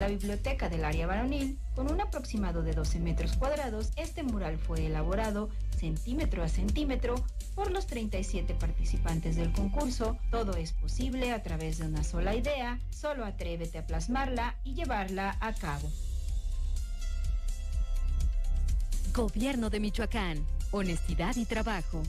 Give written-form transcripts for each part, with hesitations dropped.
La biblioteca del área varonil, con un aproximado de 12 metros cuadrados, este mural fue elaborado centímetro a centímetro por los 37 participantes del concurso. Todo es posible a través de una sola idea, solo atrévete a plasmarla y llevarla a cabo. Gobierno de Michoacán, honestidad y trabajo.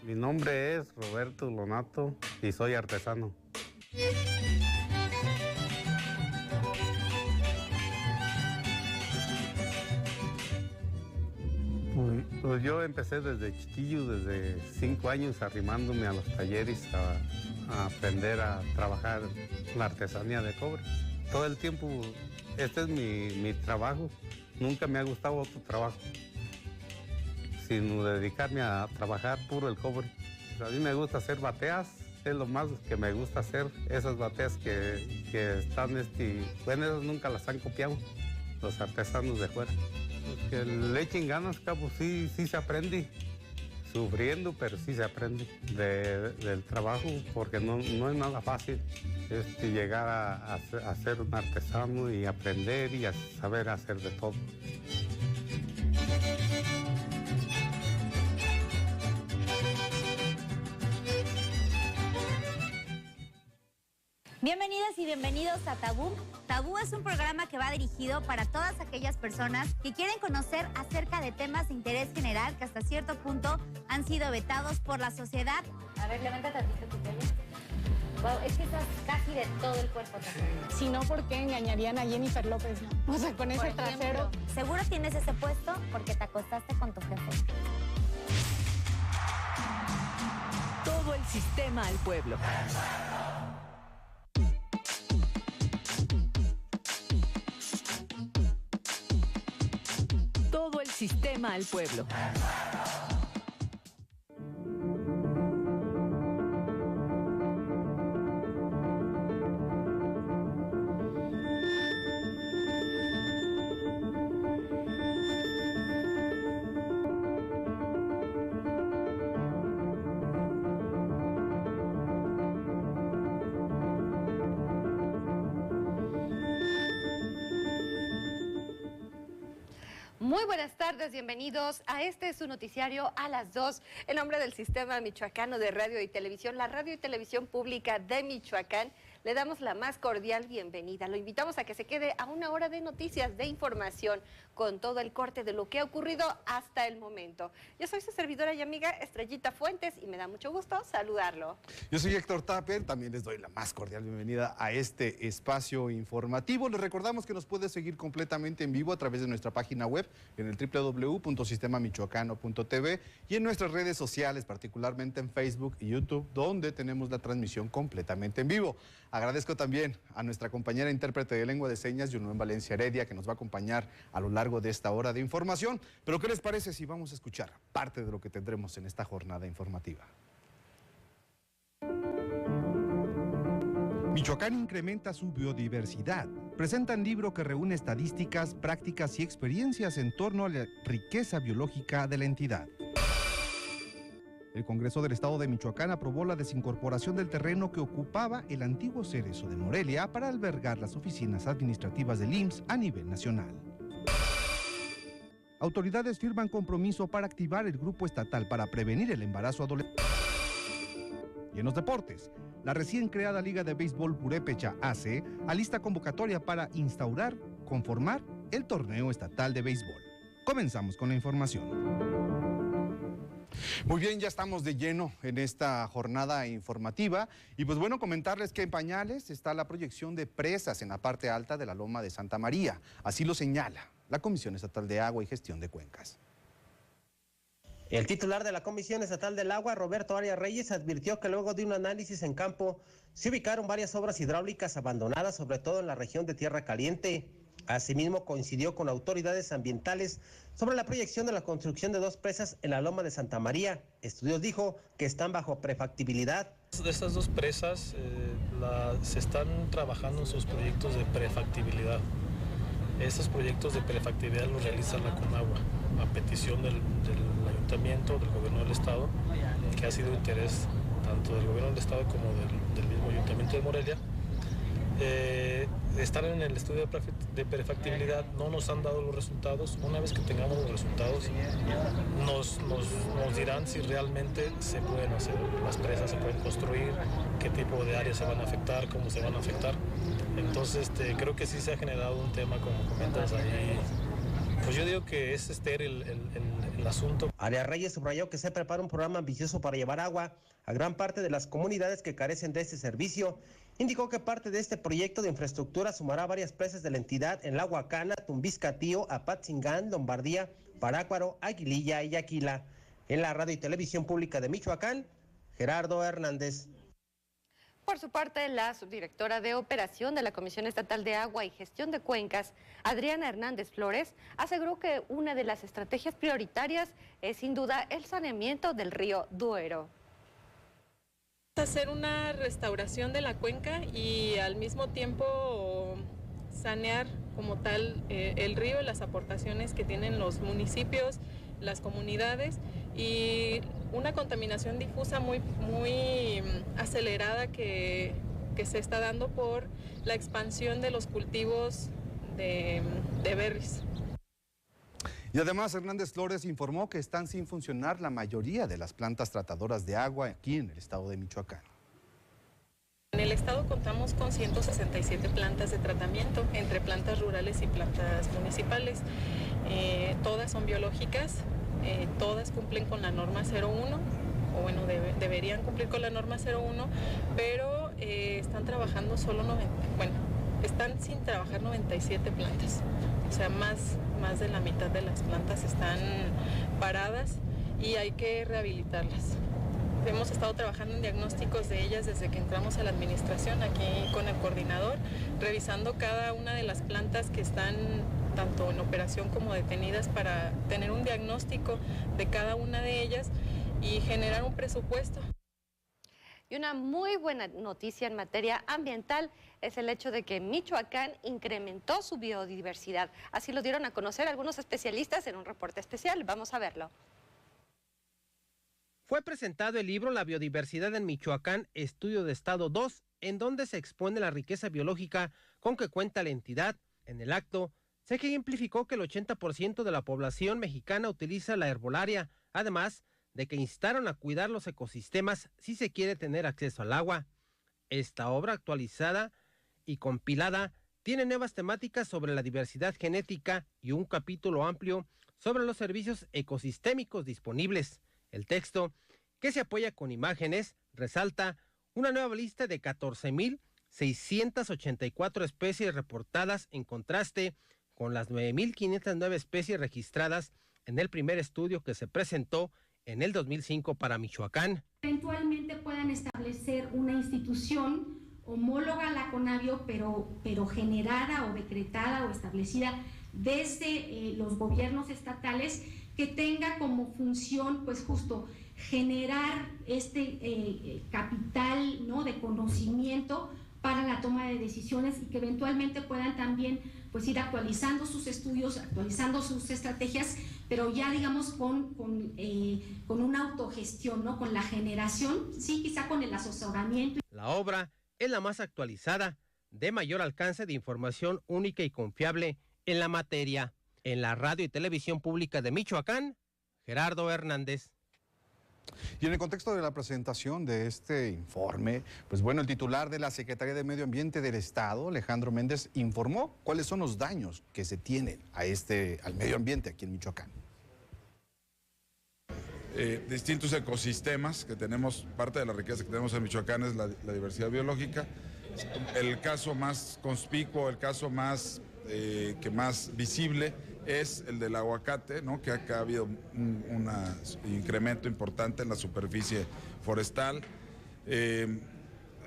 Mi nombre es Roberto Lonato y soy artesano. Pues yo empecé desde chiquillo, desde 5 años, arrimándome a los talleres a aprender a trabajar la artesanía de cobre. Todo el tiempo, este es mi trabajo. Nunca me ha gustado otro trabajo, sino dedicarme a trabajar puro el cobre. A mí me gusta hacer bateas, es lo más que me gusta hacer. Esas bateas que están, bueno, esas nunca las han copiado los artesanos de fuera. Pues que le echen ganas, cabo, sí se aprende. Sufriendo, pero sí se aprende del trabajo, porque no es nada fácil llegar a ser un artesano y aprender y a saber hacer de todo. Bienvenidas y bienvenidos a Tabú. Tabú es un programa que va dirigido para todas aquellas personas que quieren conocer acerca de temas de interés general que hasta cierto punto han sido vetados por la sociedad. A ver, levanta tantito tu pelo. Wow, es que estás casi de todo el cuerpo tatuado. Si no, ¿por qué engañarían a Jennifer López, no? O sea, con ese trasero. Seguro tienes ese puesto porque te acostaste con tu jefe. Todo el sistema al pueblo. Todo el sistema al pueblo. Muy buenas tardes, bienvenidos a su noticiario a las 2, en nombre del Sistema Michoacano de Radio y Televisión, la radio y televisión pública de Michoacán. Le damos la más cordial bienvenida. Lo invitamos a que se quede a una hora de noticias, de información, con todo el corte de lo que ha ocurrido hasta el momento. Yo soy su servidora y amiga Estrellita Fuentes y me da mucho gusto saludarlo. Yo soy Héctor Tapper, también les doy la más cordial bienvenida a este espacio informativo. Les recordamos que nos puede seguir completamente en vivo a través de nuestra página web en el www.sistemamichoacano.tv y en nuestras redes sociales, particularmente en Facebook y YouTube, donde tenemos la transmisión completamente en vivo. Agradezco también a nuestra compañera intérprete de lengua de señas, Yunuen Valencia Heredia, que nos va a acompañar a lo largo de esta hora de información. Pero ¿qué les parece si vamos a escuchar parte de lo que tendremos en esta jornada informativa? Michoacán incrementa su biodiversidad. Presentan libro que reúne estadísticas, prácticas y experiencias en torno a la riqueza biológica de la entidad. El Congreso del Estado de Michoacán aprobó la desincorporación del terreno que ocupaba el antiguo Cerezo de Morelia para albergar las oficinas administrativas del IMSS a nivel nacional. Autoridades firman compromiso para activar el grupo estatal para prevenir el embarazo adolescente. Y en los deportes, la recién creada Liga de Béisbol Purépecha AC alista convocatoria para conformar el torneo estatal de béisbol. Comenzamos con la información. Muy bien, ya estamos de lleno en esta jornada informativa y pues bueno, comentarles que en pañales está la proyección de presas en la parte alta de la Loma de Santa María. Así lo señala la Comisión Estatal de Agua y Gestión de Cuencas. El titular de la Comisión Estatal del Agua, Roberto Arias Reyes, advirtió que luego de un análisis en campo se ubicaron varias obras hidráulicas abandonadas, sobre todo en la región de Tierra Caliente. Asimismo, coincidió con autoridades ambientales sobre la proyección de la construcción de 2 presas en la Loma de Santa María. Estudios dijo que están bajo prefactibilidad. De estas 2 presas se están trabajando en sus proyectos de prefactibilidad. Estos proyectos de prefactibilidad los realiza la Conagua a petición del Ayuntamiento, del Gobierno del Estado, que ha sido de interés tanto del Gobierno del Estado como del mismo Ayuntamiento de Morelia. Están en el estudio de prefactibilidad, no nos han dado los resultados. Una vez que tengamos los resultados, nos dirán si realmente se pueden hacer las presas, se pueden construir, qué tipo de áreas se van a afectar, cómo se van a afectar. Entonces creo que sí se ha generado un tema, como comentas ahí. Pues yo digo que es estéril el asunto. Arias Reyes subrayó que se prepara un programa ambicioso para llevar agua a gran parte de las comunidades que carecen de este servicio. Indicó que parte de este proyecto de infraestructura sumará varias presas de la entidad en La Huacana, Tumbiscatío, Apatzingán, Lombardía, Parácuaro, Aguililla y Yaquila. En la radio y televisión pública de Michoacán, Gerardo Hernández. Por su parte, la subdirectora de Operación de la Comisión Estatal de Agua y Gestión de Cuencas, Adriana Hernández Flores, aseguró que una de las estrategias prioritarias es sin duda el saneamiento del río Duero. Hacer una restauración de la cuenca y al mismo tiempo sanear como tal el río y las aportaciones que tienen los municipios, las comunidades, y una contaminación difusa muy acelerada que se está dando por la expansión de los cultivos de berries. Y además, Hernández Flores informó que están sin funcionar la mayoría de las plantas tratadoras de agua aquí en el estado de Michoacán. En el estado contamos con 167 plantas de tratamiento, entre plantas rurales y plantas municipales. Todas son biológicas, todas cumplen con la norma 01, o bueno, deberían cumplir con la norma 01, pero están trabajando están sin trabajar 97 plantas. O sea, más de la mitad de las plantas están paradas y hay que rehabilitarlas. Hemos estado trabajando en diagnósticos de ellas desde que entramos a la administración, aquí con el coordinador, revisando cada una de las plantas que están tanto en operación como detenidas para tener un diagnóstico de cada una de ellas y generar un presupuesto. Y una muy buena noticia en materia ambiental es el hecho de que Michoacán incrementó su biodiversidad. Así lo dieron a conocer algunos especialistas en un reporte especial. Vamos a verlo. Fue presentado el libro La biodiversidad en Michoacán, Estudio de Estado 2, en donde se expone la riqueza biológica con que cuenta la entidad. En el acto, se ejemplificó que el 80% de la población mexicana utiliza la herbolaria, además de que instaron a cuidar los ecosistemas si se quiere tener acceso al agua. Esta obra actualizada y compilada tiene nuevas temáticas sobre la diversidad genética y un capítulo amplio sobre los servicios ecosistémicos disponibles. El texto, que se apoya con imágenes, resalta una nueva lista de 14,684 especies reportadas en contraste con las 9,509 especies registradas en el primer estudio que se presentó en el 2005 para Michoacán. Eventualmente puedan establecer una institución homóloga a la CONABIO, pero generada o decretada o establecida desde los gobiernos estatales, que tenga como función, pues justo, generar este capital, ¿no?, de conocimiento para la toma de decisiones y que eventualmente puedan también pues ir actualizando sus estudios, actualizando sus estrategias, pero ya digamos con una autogestión, ¿no?, con la generación, sí, quizá con el asesoramiento. La obra es la más actualizada, de mayor alcance de información única y confiable en la materia. En la radio y televisión pública de Michoacán, Gerardo Hernández. Y en el contexto de la presentación de este informe, pues bueno, el titular de la Secretaría de Medio Ambiente del Estado, Alejandro Méndez, informó cuáles son los daños que se tienen al medio ambiente aquí en Michoacán. Distintos ecosistemas que tenemos, parte de la riqueza que tenemos en Michoacán es la diversidad biológica. El caso más conspicuo, el caso más que más visible es el del aguacate, ¿no?, que acá ha habido un incremento importante en la superficie forestal.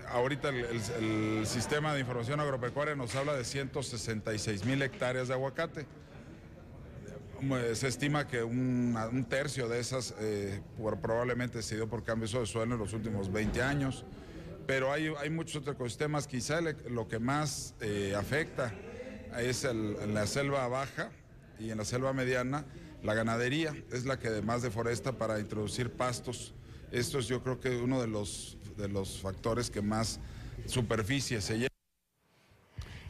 ahorita el sistema de información agropecuaria nos habla de 166,000 hectáreas de aguacate. Se estima que un tercio de esas probablemente se dio por cambios de suelo en los últimos 20 años, pero hay muchos otros ecosistemas. Quizá lo que más afecta es en la selva baja y en la selva mediana. La ganadería es la que más deforesta para introducir pastos. Esto es, yo creo que uno de los factores que más superficie se lleva.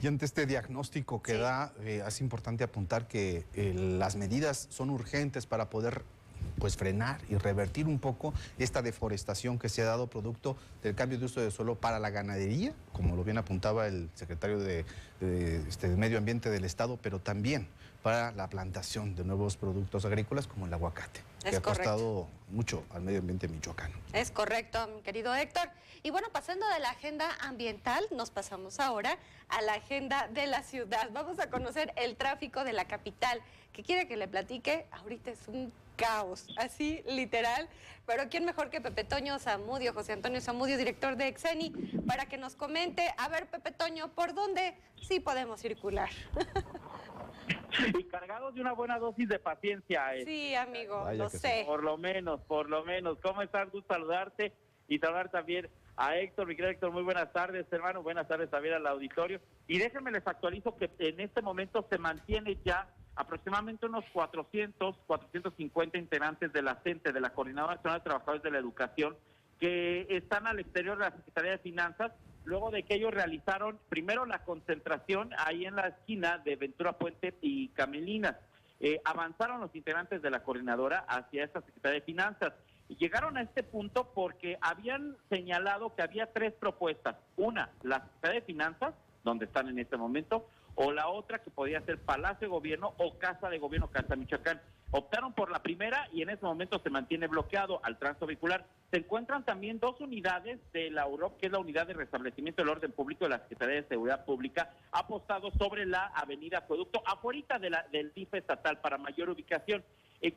Y ante este diagnóstico que da, es importante apuntar que las medidas son urgentes para poder pues frenar y revertir un poco esta deforestación que se ha dado producto del cambio de uso de suelo para la ganadería, como lo bien apuntaba el secretario de Medio Ambiente del Estado, pero también para la plantación de nuevos productos agrícolas como el aguacate, que ha costado mucho al medio ambiente michoacano. Es correcto, mi querido Héctor. Y bueno, pasando de la agenda ambiental, nos pasamos ahora a la agenda de la ciudad. Vamos a conocer el tráfico de la capital. ¿Qué quiere que le platique? Ahorita es un caos, así literal, pero ¿quién mejor que Pepe Toño Zamudio, José Antonio Zamudio, director de Exeni, para que nos comente? A ver, Pepe Toño, ¿por dónde sí podemos circular? Y cargados de una buena dosis de paciencia. Sí, amigo, lo sé. Por lo menos. ¿Cómo estás? Gusto saludarte y saludar también a Héctor, mi querido Héctor. Muy buenas tardes, hermano. Buenas tardes también al auditorio. Y déjenme les actualizo que en este momento se mantiene ya aproximadamente unos 450 integrantes de la CENTE, de la Coordinadora Nacional de Trabajadores de la Educación, que están al exterior de la Secretaría de Finanzas, luego de que ellos realizaron primero la concentración ahí en la esquina de Ventura Puente y Camelinas. Avanzaron los integrantes de la coordinadora hacia esta Secretaría de Finanzas. Y llegaron a este punto porque habían señalado que había tres propuestas. Una, la Secretaría de Finanzas, donde están en este momento, o la otra que podía ser Palacio de Gobierno o Casa de Gobierno, Casa Michoacán. Optaron por la primera y en ese momento se mantiene bloqueado al tránsito vehicular. Se encuentran también dos unidades de la UROP, que es la Unidad de Restablecimiento del Orden Público de la Secretaría de Seguridad Pública, apostado sobre la avenida Acueducto, afuera del DIF estatal para mayor ubicación.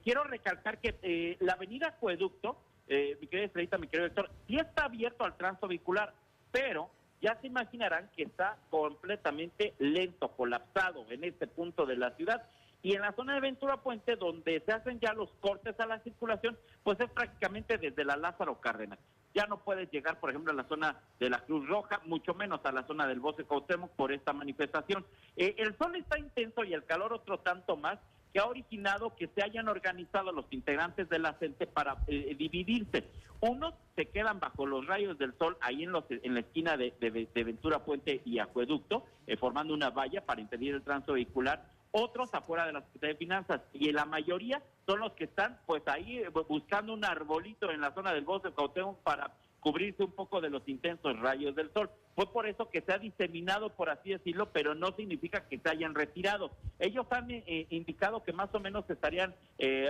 Quiero recalcar que la avenida Acueducto, mi querida Estrellita, mi querido Héctor, sí está abierto al tránsito vehicular, pero ya se imaginarán que está completamente lento, colapsado en este punto de la ciudad. Y en la zona de Ventura Puente, donde se hacen ya los cortes a la circulación, pues es prácticamente desde la Lázaro Cárdenas. Ya no puedes llegar, por ejemplo, a la zona de la Cruz Roja, mucho menos a la zona del Bosque Cuauhtémoc por esta manifestación. El sol está intenso y el calor otro tanto más, que ha originado que se hayan organizado los integrantes de la CENTE para dividirse. Unos se quedan bajo los rayos del sol ahí en la esquina de Ventura Puente y Acueducto, formando una valla para impedir el tránsito vehicular. Otros afuera de la Secretaría de Finanzas, y la mayoría son los que están pues ahí buscando un arbolito en la zona del Bosque Cuauhtémoc para cubrirse un poco de los intensos rayos del sol. Fue por eso que se ha diseminado, por así decirlo, pero no significa que se hayan retirado. Ellos han indicado que más o menos se estarían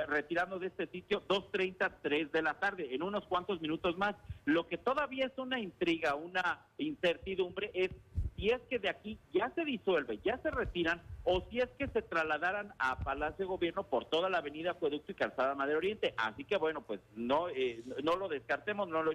retirando de este sitio 2:30, 3 de la tarde, en unos cuantos minutos más. Lo que todavía es una intriga, una incertidumbre, es si es que de aquí ya se disuelve, ya se retiran, o si es que se trasladaran a Palacio de Gobierno por toda la avenida Acueducto y Calzada Madero Oriente. Así que bueno, pues no lo descartemos, no lo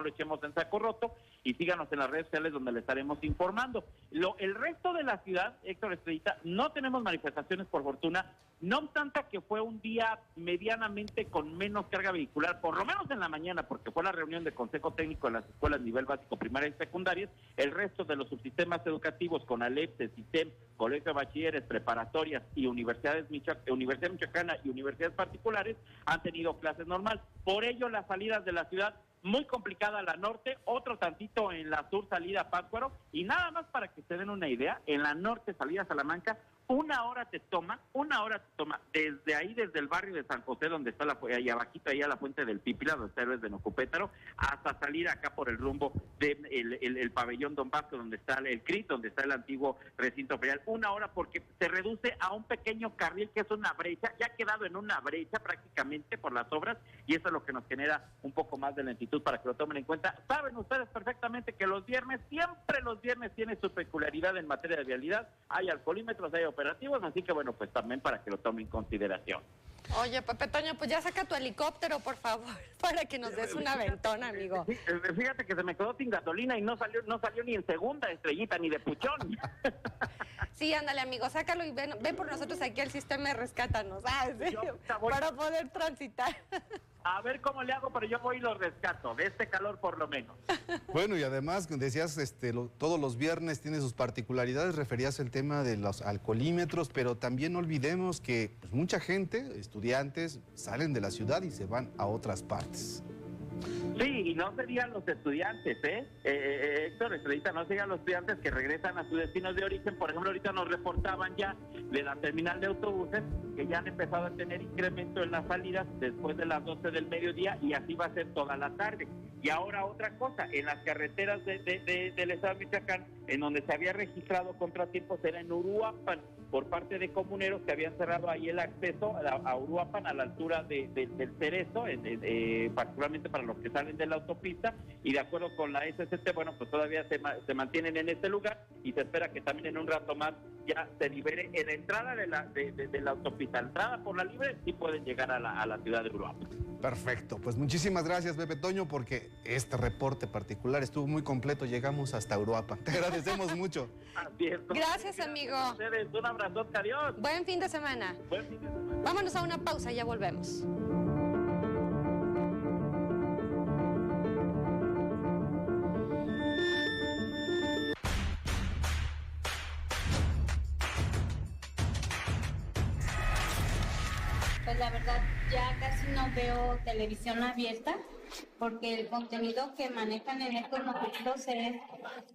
echemos en saco roto, y síganos en las redes sociales donde le estaremos informando. El resto de la ciudad, Héctor Estrellita, no tenemos manifestaciones por fortuna, no obstante que fue un día medianamente con menos carga vehicular, por lo menos en la mañana, porque fue la reunión de Consejo Técnico en las escuelas nivel básico, primaria y secundarias. El resto de los subsistemas educativos, con CONALEP, CECITEM, Colegio de Bachilleres, preparatorias y Universidad Michoacana y universidades particulares, han tenido clases normal. Por ello, las salidas de la ciudad muy complicada a la norte, otro tantito en la sur, salida a Pátzcuaro, y nada más para que se den una idea, en la norte, salida a Salamanca, una hora te toma desde ahí, desde el barrio de San José, donde está ahí abajito, ahí a la fuente del Pípila, donde está Héroes de Nocupétaro, hasta salir acá por el rumbo del el pabellón Don Vasco, donde está el CRIT, donde está el antiguo recinto ferial. Una hora porque se reduce a un pequeño carril que es una brecha, ya ha quedado en una brecha prácticamente por las obras, y eso es lo que nos genera un poco más de lentitud, para que lo tomen en cuenta. Saben ustedes perfectamente que los viernes, siempre los viernes, tiene su peculiaridad en materia de vialidad. Hay alcoholímetros, hay operativos, así que bueno, pues también para que lo tomen en consideración. Oye, Pepe Toño, pues ya saca tu helicóptero, por favor, para que nos des un aventón, amigo. Fíjate que se me quedó sin gasolina y no salió ni en segunda estrellita, ni de puchón. Sí, ándale, amigo, sácalo y ven por nosotros aquí al sistema de rescátanos, ¿sí? Para poder transitar. A ver cómo le hago, pero yo voy y lo rescato, de este calor por lo menos. Bueno, y además, decías, todos los viernes tiene sus particularidades, referías el tema de los alcoholímetros, pero también no olvidemos que pues, mucha gente, estudiantes, salen de la ciudad y se van a otras partes. Sí, y no serían los estudiantes, Héctor, no serían los estudiantes que regresan a sus destinos de origen. Por ejemplo, ahorita nos reportaban ya de la terminal de autobuses que ya han empezado a tener incremento en las salidas después de las 12 del mediodía y así va a ser toda la tarde. Y ahora otra cosa, en las carreteras del estado de Michoacán, en donde se había registrado contratiempos era en Uruapan, por parte de comuneros que habían cerrado ahí el acceso a Uruapan a la altura del Cerezo, particularmente para los que salen de la autopista, y de acuerdo con la SCT, bueno, pues todavía se mantienen en este lugar y se espera que también en un rato más ya se libere en la entrada de la autopista. Entrada por la libre sí pueden llegar a la ciudad de Uruapan. Perfecto, pues muchísimas gracias, Pepe Toño, porque este reporte particular estuvo muy completo, llegamos hasta Uruapan. Te agradecemos mucho. Gracias, amigo. Un abrazo, adiós. Buen fin de semana. Buen fin de semana. Vámonos a una pausa y ya volvemos. Pues la verdad ya casi no veo televisión abierta porque el contenido que manejan en estos momentos es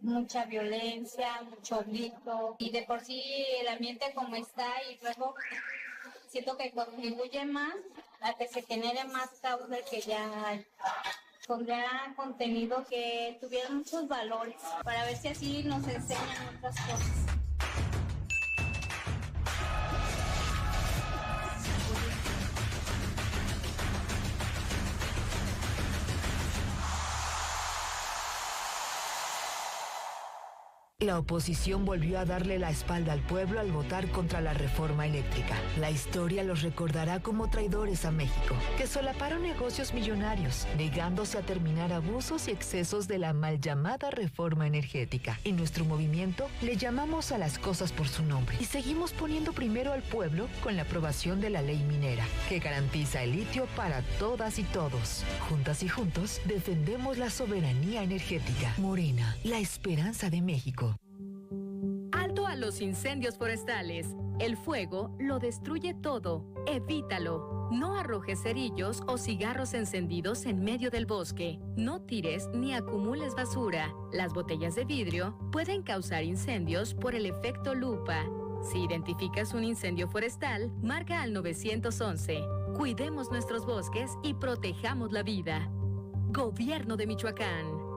mucha violencia, mucho grito y de por sí el ambiente como está y luego siento que contribuye más a que se genere más caos del que ya hay. Pondría contenido que tuviera muchos valores para ver si así nos enseñan otras cosas. La oposición volvió a darle la espalda al pueblo al votar contra la reforma eléctrica. La historia los recordará como traidores a México, que solaparon negocios millonarios, negándose a terminar abusos y excesos de la mal llamada reforma energética. En nuestro movimiento le llamamos a las cosas por su nombre y seguimos poniendo primero al pueblo con la aprobación de la ley minera, que garantiza el litio para todas y todos. Juntas y juntos defendemos la soberanía energética. Morena, la esperanza de México. Alto a los incendios forestales. El fuego lo destruye todo. Evítalo. No arrojes cerillos o cigarros encendidos en medio del bosque. No tires ni acumules basura. Las botellas de vidrio pueden causar incendios por el efecto lupa. Si identificas un incendio forestal, marca al 911. Cuidemos nuestros bosques y protejamos la vida. Gobierno de Michoacán.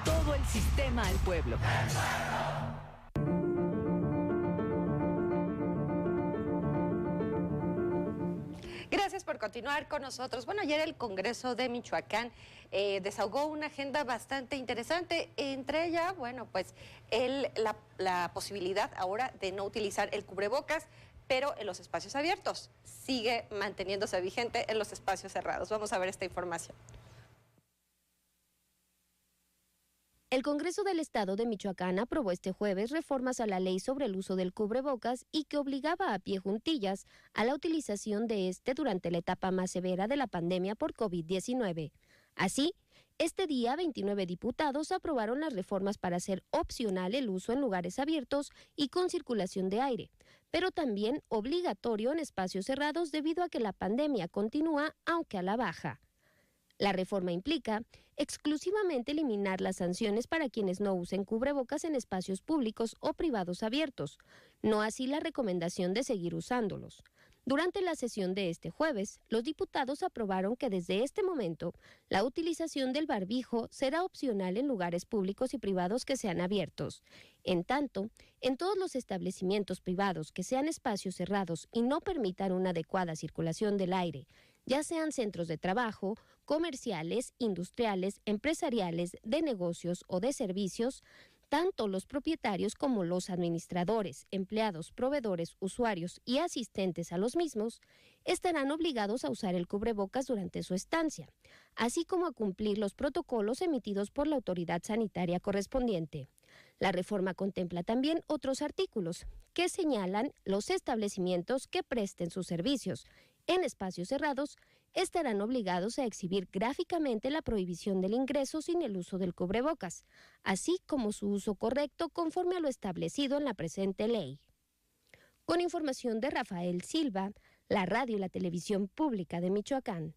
Todo el sistema al pueblo. Gracias por continuar con nosotros. Bueno, ayer el Congreso de Michoacán desahogó una agenda bastante interesante. Entre ellas, bueno, pues la posibilidad ahora de no utilizar el cubrebocas, pero en los espacios abiertos. Sigue manteniéndose vigente en los espacios cerrados. Vamos a ver esta información. El Congreso del Estado de Michoacán aprobó este jueves reformas a la ley sobre el uso del cubrebocas y que obligaba a pie juntillas a la utilización de este durante la etapa más severa de la pandemia por COVID-19. Así, este día 29 diputados aprobaron las reformas para hacer opcional el uso en lugares abiertos y con circulación de aire, pero también obligatorio en espacios cerrados debido a que la pandemia continúa, aunque a la baja. La reforma implica exclusivamente eliminar las sanciones para quienes no usen cubrebocas en espacios públicos o privados abiertos, no así la recomendación de seguir usándolos. Durante la sesión de este jueves, los diputados aprobaron que desde este momento la utilización del barbijo será opcional en lugares públicos y privados que sean abiertos. En tanto, en todos los establecimientos privados que sean espacios cerrados y no permitan una adecuada circulación del aire, ya sean centros de trabajo, comerciales, industriales, empresariales, de negocios o de servicios, tanto los propietarios como los administradores, empleados, proveedores, usuarios y asistentes a los mismos estarán obligados a usar el cubrebocas durante su estancia, así como a cumplir los protocolos emitidos por la autoridad sanitaria correspondiente. La reforma contempla también otros artículos que señalan los establecimientos que presten sus servicios en espacios cerrados estarán obligados a exhibir gráficamente la prohibición del ingreso sin el uso del cubrebocas, así como su uso correcto conforme a lo establecido en la presente ley. Con información de Rafael Silva, la radio y la televisión pública de Michoacán.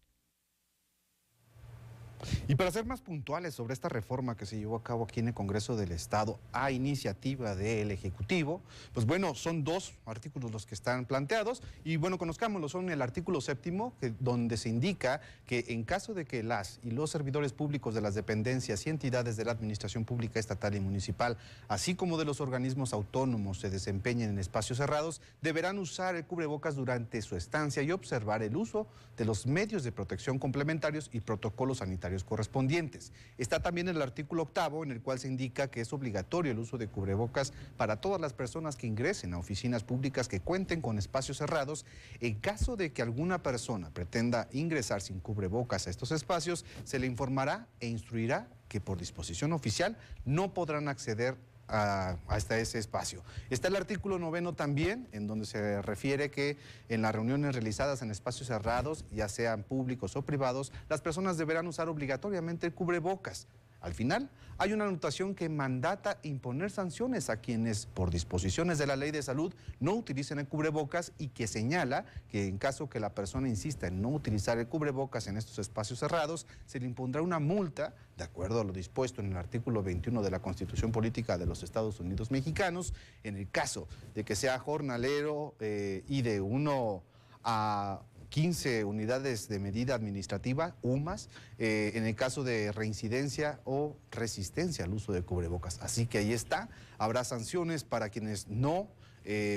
Y para ser más puntuales sobre esta reforma que se llevó a cabo aquí en el Congreso del Estado a iniciativa del Ejecutivo, pues bueno, son 2 artículos los que están planteados y bueno, conozcámoslos. Son el artículo 7º, donde se indica que en caso de que las y los servidores públicos de las dependencias y entidades de la administración pública estatal y municipal, así como de los organismos autónomos, se desempeñen en espacios cerrados, deberán usar el cubrebocas durante su estancia y observar el uso de los medios de protección complementarios y protocolos sanitarios correspondientes. Está también el artículo 8º, en el cual se indica que es obligatorio el uso de cubrebocas para todas las personas que ingresen a oficinas públicas que cuenten con espacios cerrados. En caso de que alguna persona pretenda ingresar sin cubrebocas a estos espacios, se le informará e instruirá que por disposición oficial no podrán acceder hasta ese espacio. Está el artículo 9º también, en donde se refiere que en las reuniones realizadas en espacios cerrados, ya sean públicos o privados, las personas deberán usar obligatoriamente el cubrebocas. Al final, hay una anotación que mandata imponer sanciones a quienes, por disposiciones de la Ley de Salud, no utilicen el cubrebocas y que señala que en caso que la persona insista en no utilizar el cubrebocas en estos espacios cerrados, se le impondrá una multa, de acuerdo a lo dispuesto en el artículo 21 de la Constitución Política de los Estados Unidos Mexicanos, en el caso de que sea jornalero y de 1 a 15 unidades de medida administrativa, UMAS, en el caso de reincidencia o resistencia al uso de cubrebocas. Así que ahí está, habrá sanciones para quienes no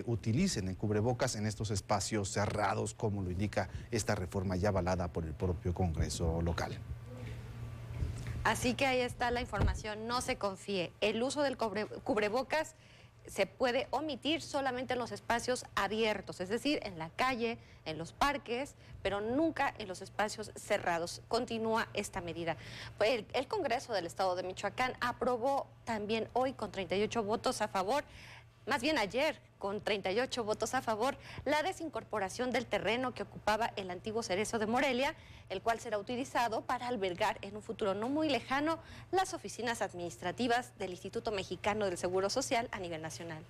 utilicen el cubrebocas en estos espacios cerrados, como lo indica esta reforma ya avalada por el propio Congreso local. Así que ahí está la información, no se confíe. El uso del cubrebocas se puede omitir solamente en los espacios abiertos, es decir, en la calle, en los parques, pero nunca en los espacios cerrados. Continúa esta medida. Pues el Congreso del Estado de Michoacán aprobó también hoy con 38 votos a favor, más bien ayer con 38 votos a favor, la desincorporación del terreno que ocupaba el antiguo Cerezo de Morelia, el cual será utilizado para albergar en un futuro no muy lejano las oficinas administrativas del Instituto Mexicano del Seguro Social a nivel nacional.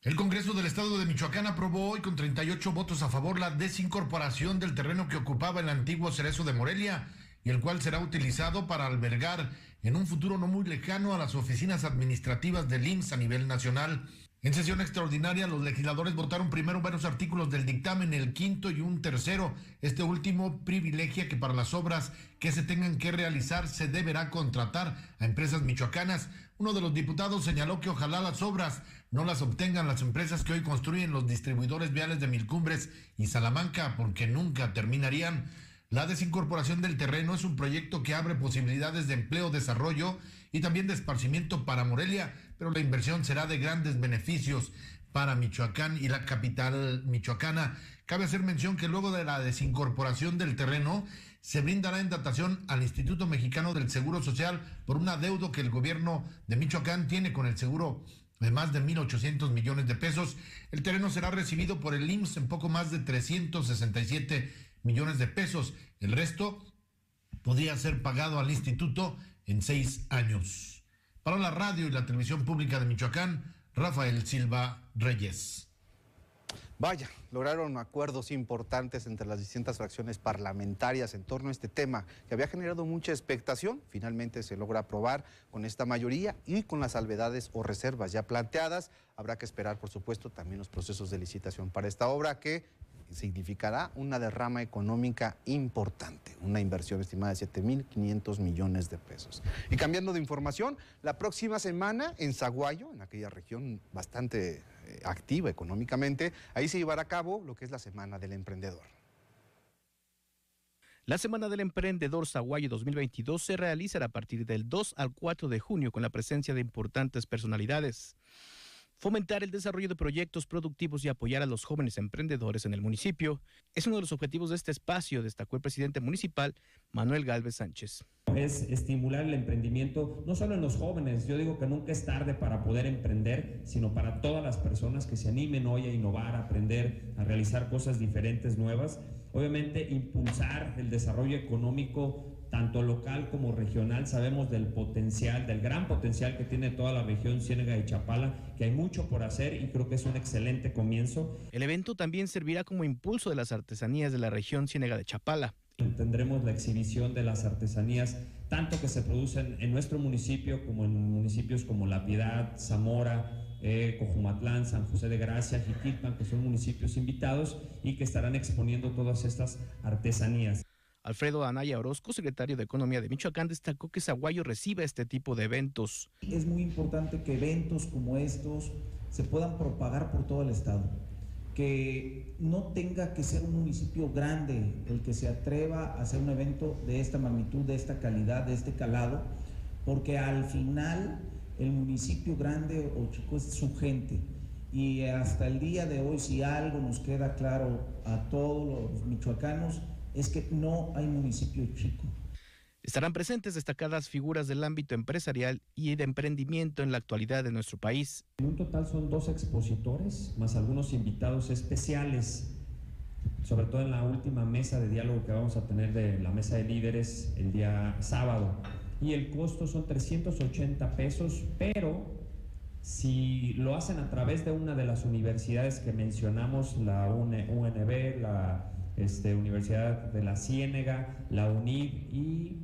El Congreso del Estado de Michoacán aprobó hoy con 38 votos a favor la desincorporación del terreno que ocupaba el antiguo Cerezo de Morelia y el cual será utilizado para albergar en un futuro no muy lejano a las oficinas administrativas del IMSS a nivel nacional. En sesión extraordinaria, los legisladores votaron primero varios artículos del dictamen, el quinto y un tercero. Este último privilegia que para las obras que se tengan que realizar se deberá contratar a empresas michoacanas. Uno de los diputados señaló que ojalá las obras no las obtengan las empresas que hoy construyen los distribuidores viales de Milcumbres y Salamanca, porque nunca terminarían. La desincorporación del terreno es un proyecto que abre posibilidades de empleo, desarrollo y también de esparcimiento para Morelia, pero la inversión será de grandes beneficios para Michoacán y la capital michoacana. Cabe hacer mención que luego de la desincorporación del terreno se brindará en datación al Instituto Mexicano del Seguro Social por un adeudo que el gobierno de Michoacán tiene con el seguro de más de 1,800 millones de pesos. El terreno será recibido por el IMSS en poco más de 367 millones de pesos. El resto podría ser pagado al instituto en 6 años. Para la radio y la televisión pública de Michoacán, Rafael Silva Reyes. Vaya, lograron acuerdos importantes entre las distintas fracciones parlamentarias en torno a este tema que había generado mucha expectación. Finalmente se logra aprobar con esta mayoría y con las salvedades o reservas ya planteadas. Habrá que esperar, por supuesto, también los procesos de licitación para esta obra que significará una derrama económica importante, una inversión estimada de 7.500 millones de pesos. Y cambiando de información, la próxima semana en Zaguayo, en aquella región bastante activa económicamente, ahí se llevará a cabo lo que es la Semana del Emprendedor. La Semana del Emprendedor Zaguayo 2022 se realizará a partir del 2 al 4 de junio con la presencia de importantes personalidades. Fomentar el desarrollo de proyectos productivos y apoyar a los jóvenes emprendedores en el municipio es uno de los objetivos de este espacio, destacó el presidente municipal, Manuel Gálvez Sánchez. Es estimular el emprendimiento, no solo en los jóvenes, yo digo que nunca es tarde para poder emprender, sino para todas las personas que se animen hoy a innovar, a aprender, a realizar cosas diferentes, nuevas. Obviamente, impulsar el desarrollo económico tanto local como regional. Sabemos del potencial, del gran potencial que tiene toda la región Ciénega de Chapala, que hay mucho por hacer y creo que es un excelente comienzo. El evento también servirá como impulso de las artesanías de la región Ciénega de Chapala. Tendremos la exhibición de las artesanías, tanto que se producen en nuestro municipio como en municipios como La Piedad, Zamora, Cojumatlán, San José de Gracia, Jiquilpan, que son municipios invitados y que estarán exponiendo todas estas artesanías. Alfredo Anaya Orozco, secretario de Economía de Michoacán, destacó que Zaguayo recibe este tipo de eventos. Es muy importante que eventos como estos se puedan propagar por todo el estado, que no tenga que ser un municipio grande el que se atreva a hacer un evento de esta magnitud, de esta calidad, de este calado, porque al final el municipio grande o chico es su gente. Y hasta el día de hoy, si algo nos queda claro a todos los michoacanos, es que no hay municipio chico. Estarán presentes destacadas figuras del ámbito empresarial y de emprendimiento en la actualidad de nuestro país. En un total son 2 expositores, más algunos invitados especiales, sobre todo en la última mesa de diálogo que vamos a tener de la mesa de líderes el día sábado. Y el costo son 380 pesos, pero si lo hacen a través de una de las universidades que mencionamos, la UNB, la Universidad de la Ciénega, la UNIV y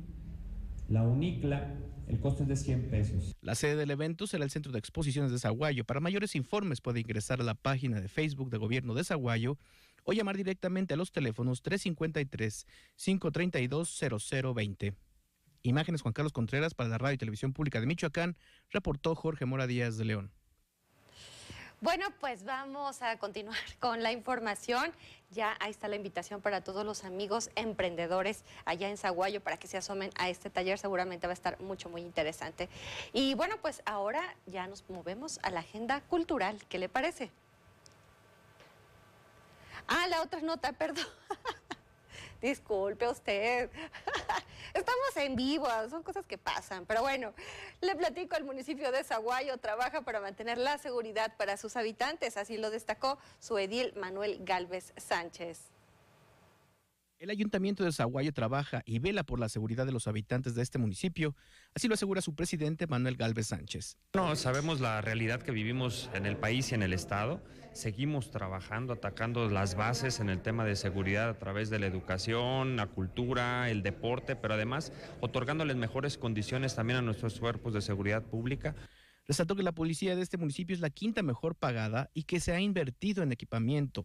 la UNICLA, el costo es de 100 pesos. La sede del evento será el Centro de Exposiciones de Zaguayo. Para mayores informes puede ingresar a la página de Facebook de Gobierno de Zaguayo o llamar directamente a los teléfonos 353-532-0020. Imágenes Juan Carlos Contreras para la Radio y Televisión Pública de Michoacán, reportó Jorge Mora Díaz de León. Bueno, pues vamos a continuar con la información. Ya ahí está la invitación para todos los amigos emprendedores allá en Zaguayo para que se asomen a este taller. Seguramente va a estar muy interesante. Y bueno, pues ahora ya nos movemos a la agenda cultural. ¿Qué le parece? Ah, la otra nota, perdón. Disculpe usted. Estamos en vivo, son cosas que pasan. Pero bueno, le platico, el municipio de Zaguayo trabaja para mantener la seguridad para sus habitantes. Así lo destacó su edil Manuel Gálvez Sánchez. El Ayuntamiento de Zaguayo trabaja y vela por la seguridad de los habitantes de este municipio, así lo asegura su presidente Manuel Gálvez Sánchez. No, sabemos la realidad que vivimos en el país y en el estado. Seguimos trabajando, atacando las bases en el tema de seguridad a través de la educación, la cultura, el deporte, pero además otorgándoles mejores condiciones también a nuestros cuerpos de seguridad pública. Resaltó que la policía de este municipio es la quinta mejor pagada y que se ha invertido en equipamiento.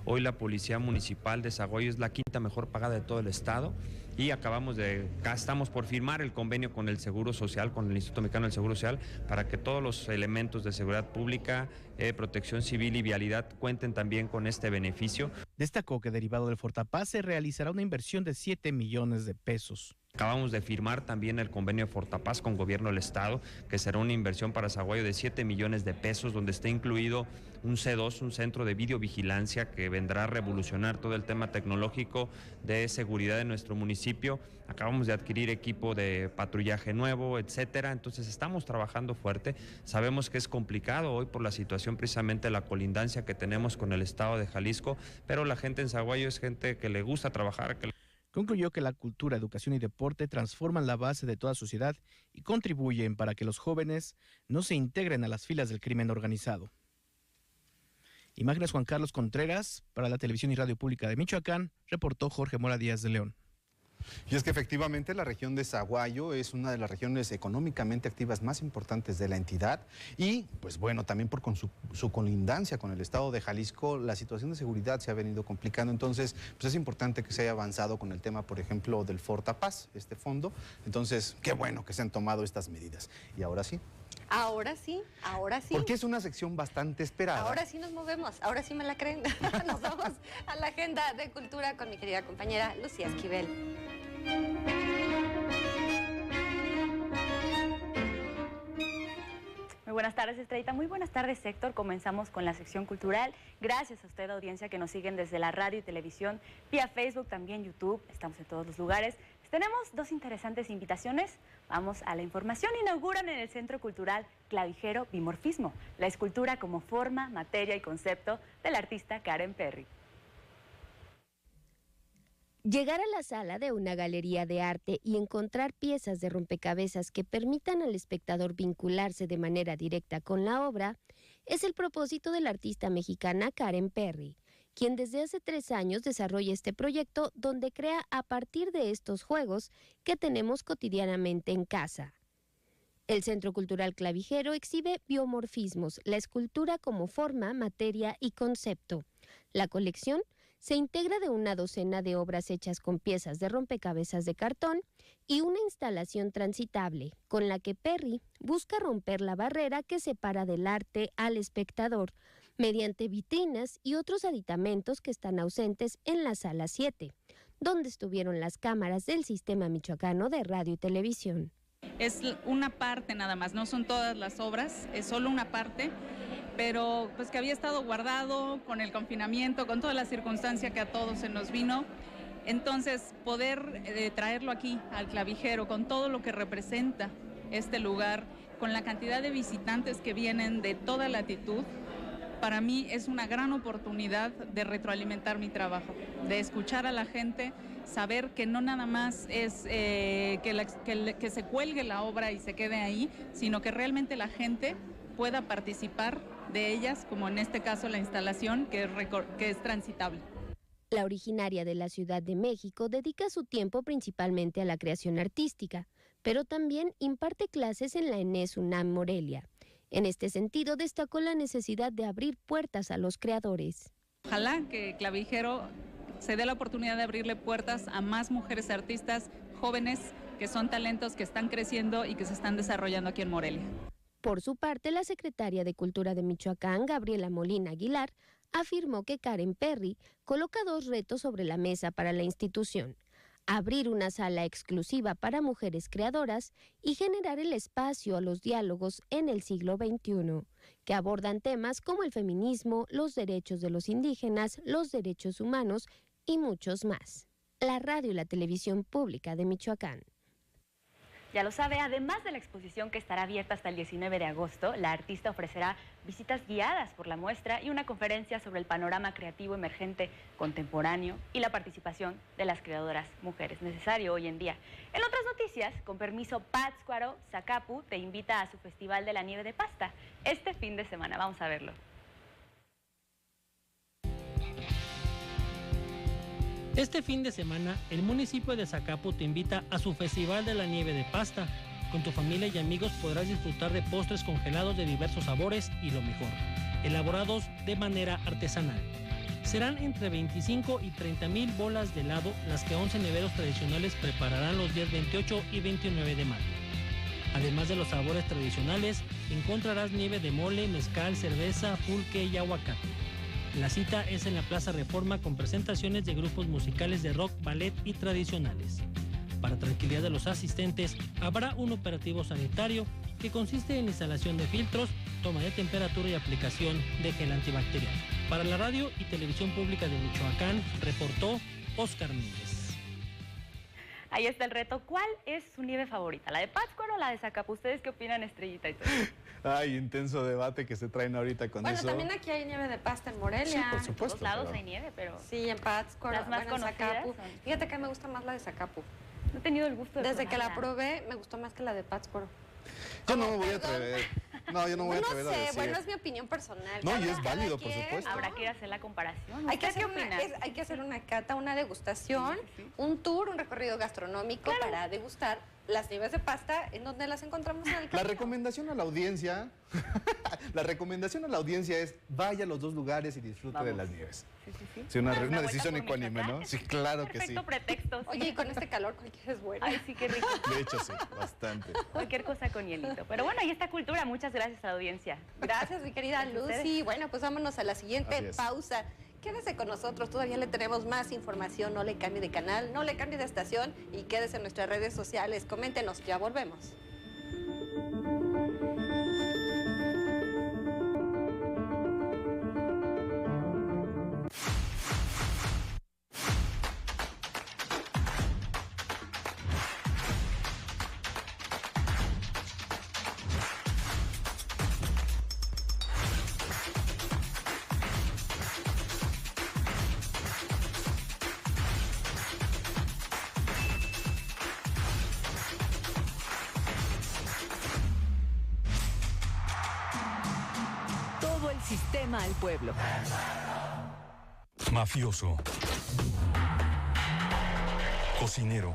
Hoy la Policía Municipal de Zaguayo es la quinta mejor pagada de todo el estado y estamos por firmar el convenio con el Seguro Social, con el Instituto Mexicano del Seguro Social, para que todos los elementos de seguridad pública, protección civil y vialidad cuenten también con este beneficio. Destacó que derivado del Fortapaz se realizará una inversión de 7 millones de pesos. Acabamos de firmar también el convenio de Fortapaz con Gobierno del Estado, que será una inversión para Zaguayo de 7 millones de pesos, donde está incluido un C2, un centro de videovigilancia que vendrá a revolucionar todo el tema tecnológico de seguridad de nuestro municipio. Acabamos de adquirir equipo de patrullaje nuevo, etcétera. Entonces estamos trabajando fuerte. Sabemos que es complicado hoy por la situación precisamente de la colindancia que tenemos con el estado de Jalisco, pero la gente en Zaguayo es gente que le gusta trabajar. Concluyó que la cultura, educación y deporte transforman la base de toda sociedad y contribuyen para que los jóvenes no se integren a las filas del crimen organizado. Imágenes Juan Carlos Contreras, para la Televisión y Radio Pública de Michoacán, reportó Jorge Mora Díaz de León. Y es que efectivamente la región de Zaguayo es una de las regiones económicamente activas más importantes de la entidad y, pues bueno, también por su colindancia con el estado de Jalisco, la situación de seguridad se ha venido complicando. Entonces, pues es importante que se haya avanzado con el tema, por ejemplo, del Fortapaz, este fondo. Entonces, qué bueno que se han tomado estas medidas. Y ahora sí. Ahora sí, ahora sí. Porque es una sección bastante esperada. Ahora sí nos movemos, ahora sí me la creen. Nos vamos a la agenda de cultura con mi querida compañera Lucía Esquivel. Muy buenas tardes, Estrellita. Muy buenas tardes, Héctor. Comenzamos con la sección cultural. Gracias a usted, audiencia, que nos siguen desde la radio y televisión, vía Facebook, también YouTube. Estamos en todos los lugares. Tenemos dos interesantes invitaciones. Vamos a la información. Inauguran en el Centro Cultural Clavijero Bimorfismo, la escultura como forma, materia y concepto del artista Karen Perry. Llegar a la sala de una galería de arte y encontrar piezas de rompecabezas que permitan al espectador vincularse de manera directa con la obra es el propósito de la artista mexicana Karen Perry, quien desde hace 3 años desarrolla este proyecto donde crea a partir de estos juegos que tenemos cotidianamente en casa. El Centro Cultural Clavijero exhibe biomorfismos, la escultura como forma, materia y concepto. La colección se integra de una docena de obras hechas con piezas de rompecabezas de cartón y una instalación transitable, con la que Perry busca romper la barrera que separa del arte al espectador, mediante vitrinas y otros aditamentos que están ausentes en la sala 7, donde estuvieron las cámaras del Sistema Michoacano de Radio y Televisión. Es una parte nada más, no son todas las obras, es solo una parte, pero pues que había estado guardado con el confinamiento, con toda la circunstancia que a todos se nos vino. Entonces, poder traerlo aquí al Clavijero, con todo lo que representa este lugar, con la cantidad de visitantes que vienen de toda latitud, para mí es una gran oportunidad de retroalimentar mi trabajo, de escuchar a la gente, saber que no nada más es que se cuelgue la obra y se quede ahí, sino que realmente la gente pueda participar de ellas, como en este caso la instalación que es transitable. La originaria de la Ciudad de México dedica su tiempo principalmente a la creación artística, pero también imparte clases en la ENES UNAM Morelia. En este sentido, destacó la necesidad de abrir puertas a los creadores. Ojalá que Clavijero se dé la oportunidad de abrirle puertas a más mujeres artistas jóvenes que son talentos que están creciendo y que se están desarrollando aquí en Morelia. Por su parte, la secretaria de Cultura de Michoacán, Gabriela Molina Aguilar, afirmó que Karen Perry coloca 2 retos sobre la mesa para la institución: abrir una sala exclusiva para mujeres creadoras y generar el espacio a los diálogos en el siglo XXI, que abordan temas como el feminismo, los derechos de los indígenas, los derechos humanos y muchos más. La radio y la televisión pública de Michoacán. Ya lo sabe, además de la exposición que estará abierta hasta el 19 de agosto, la artista ofrecerá visitas guiadas por la muestra y una conferencia sobre el panorama creativo emergente contemporáneo y la participación de las creadoras mujeres, necesario hoy en día. En otras noticias, con permiso, Pátzcuaro Zacapu te invita a su Festival de la Nieve de Pasta este fin de semana. Vamos a verlo. Este fin de semana, el municipio de Zacapu te invita a su Festival de la Nieve de Pasta. Con tu familia y amigos podrás disfrutar de postres congelados de diversos sabores y lo mejor, elaborados de manera artesanal. Serán entre 25 y 30,000 bolas de helado las que 11 neveros tradicionales prepararán los días 28 y 29 de mayo. Además de los sabores tradicionales, encontrarás nieve de mole, mezcal, cerveza, pulque y aguacate. La cita es en la Plaza Reforma con presentaciones de grupos musicales de rock, ballet y tradicionales. Para tranquilidad de los asistentes, habrá un operativo sanitario que consiste en instalación de filtros, toma de temperatura y aplicación de gel antibacterial. Para la radio y televisión pública de Michoacán, reportó Oscar Méndez. Ahí está el reto. ¿Cuál es su nieve favorita? ¿La de Pátzcuaro o la de Zacapu? ¿Ustedes qué opinan, Estrellita y todo? Ay, intenso debate que se traen ahorita con eso. Bueno, también aquí hay nieve de pasta en Morelia. Sí, por supuesto. En todos lados hay nieve, pero... Sí, en Pátzcuaro, las más conocidas Zacapu. son... Fíjate que me gusta más la de Zacapu. No he tenido el gusto de Desde que la probarla. probé, me gustó más que la de Pátzcuaro. Yo no me voy a atrever. No, yo no voy a atrever a decir. No sé, bueno, es mi opinión personal. No, y es válido, por supuesto. Habrá que ir a hacer la comparación. Hay que hacer una cata, una degustación, un tour, un recorrido gastronómico para degustar las nieves de pasta. ¿En dónde las encontramos en el camino? La recomendación a la audiencia, es vaya a los dos lugares y disfrute de las nieves. Sí, una decisión ecuánime, ¿no? Sí, claro que sí. Perfecto pretexto. Oye, y con este calor cualquiera es bueno. Ay, sí, qué rico. De hecho, sí, bastante. Cualquier cosa con hielito. Pero bueno, ahí está cultura. Muchas gracias a la audiencia. Gracias, mi querida Lucy. Bueno, pues vámonos a la siguiente pausa. Quédese con nosotros, todavía le tenemos más información. No le cambie de canal, no le cambie de estación y quédese en nuestras redes sociales. Coméntenos, ya volvemos. Sistema al pueblo. Mafioso. Cocinero.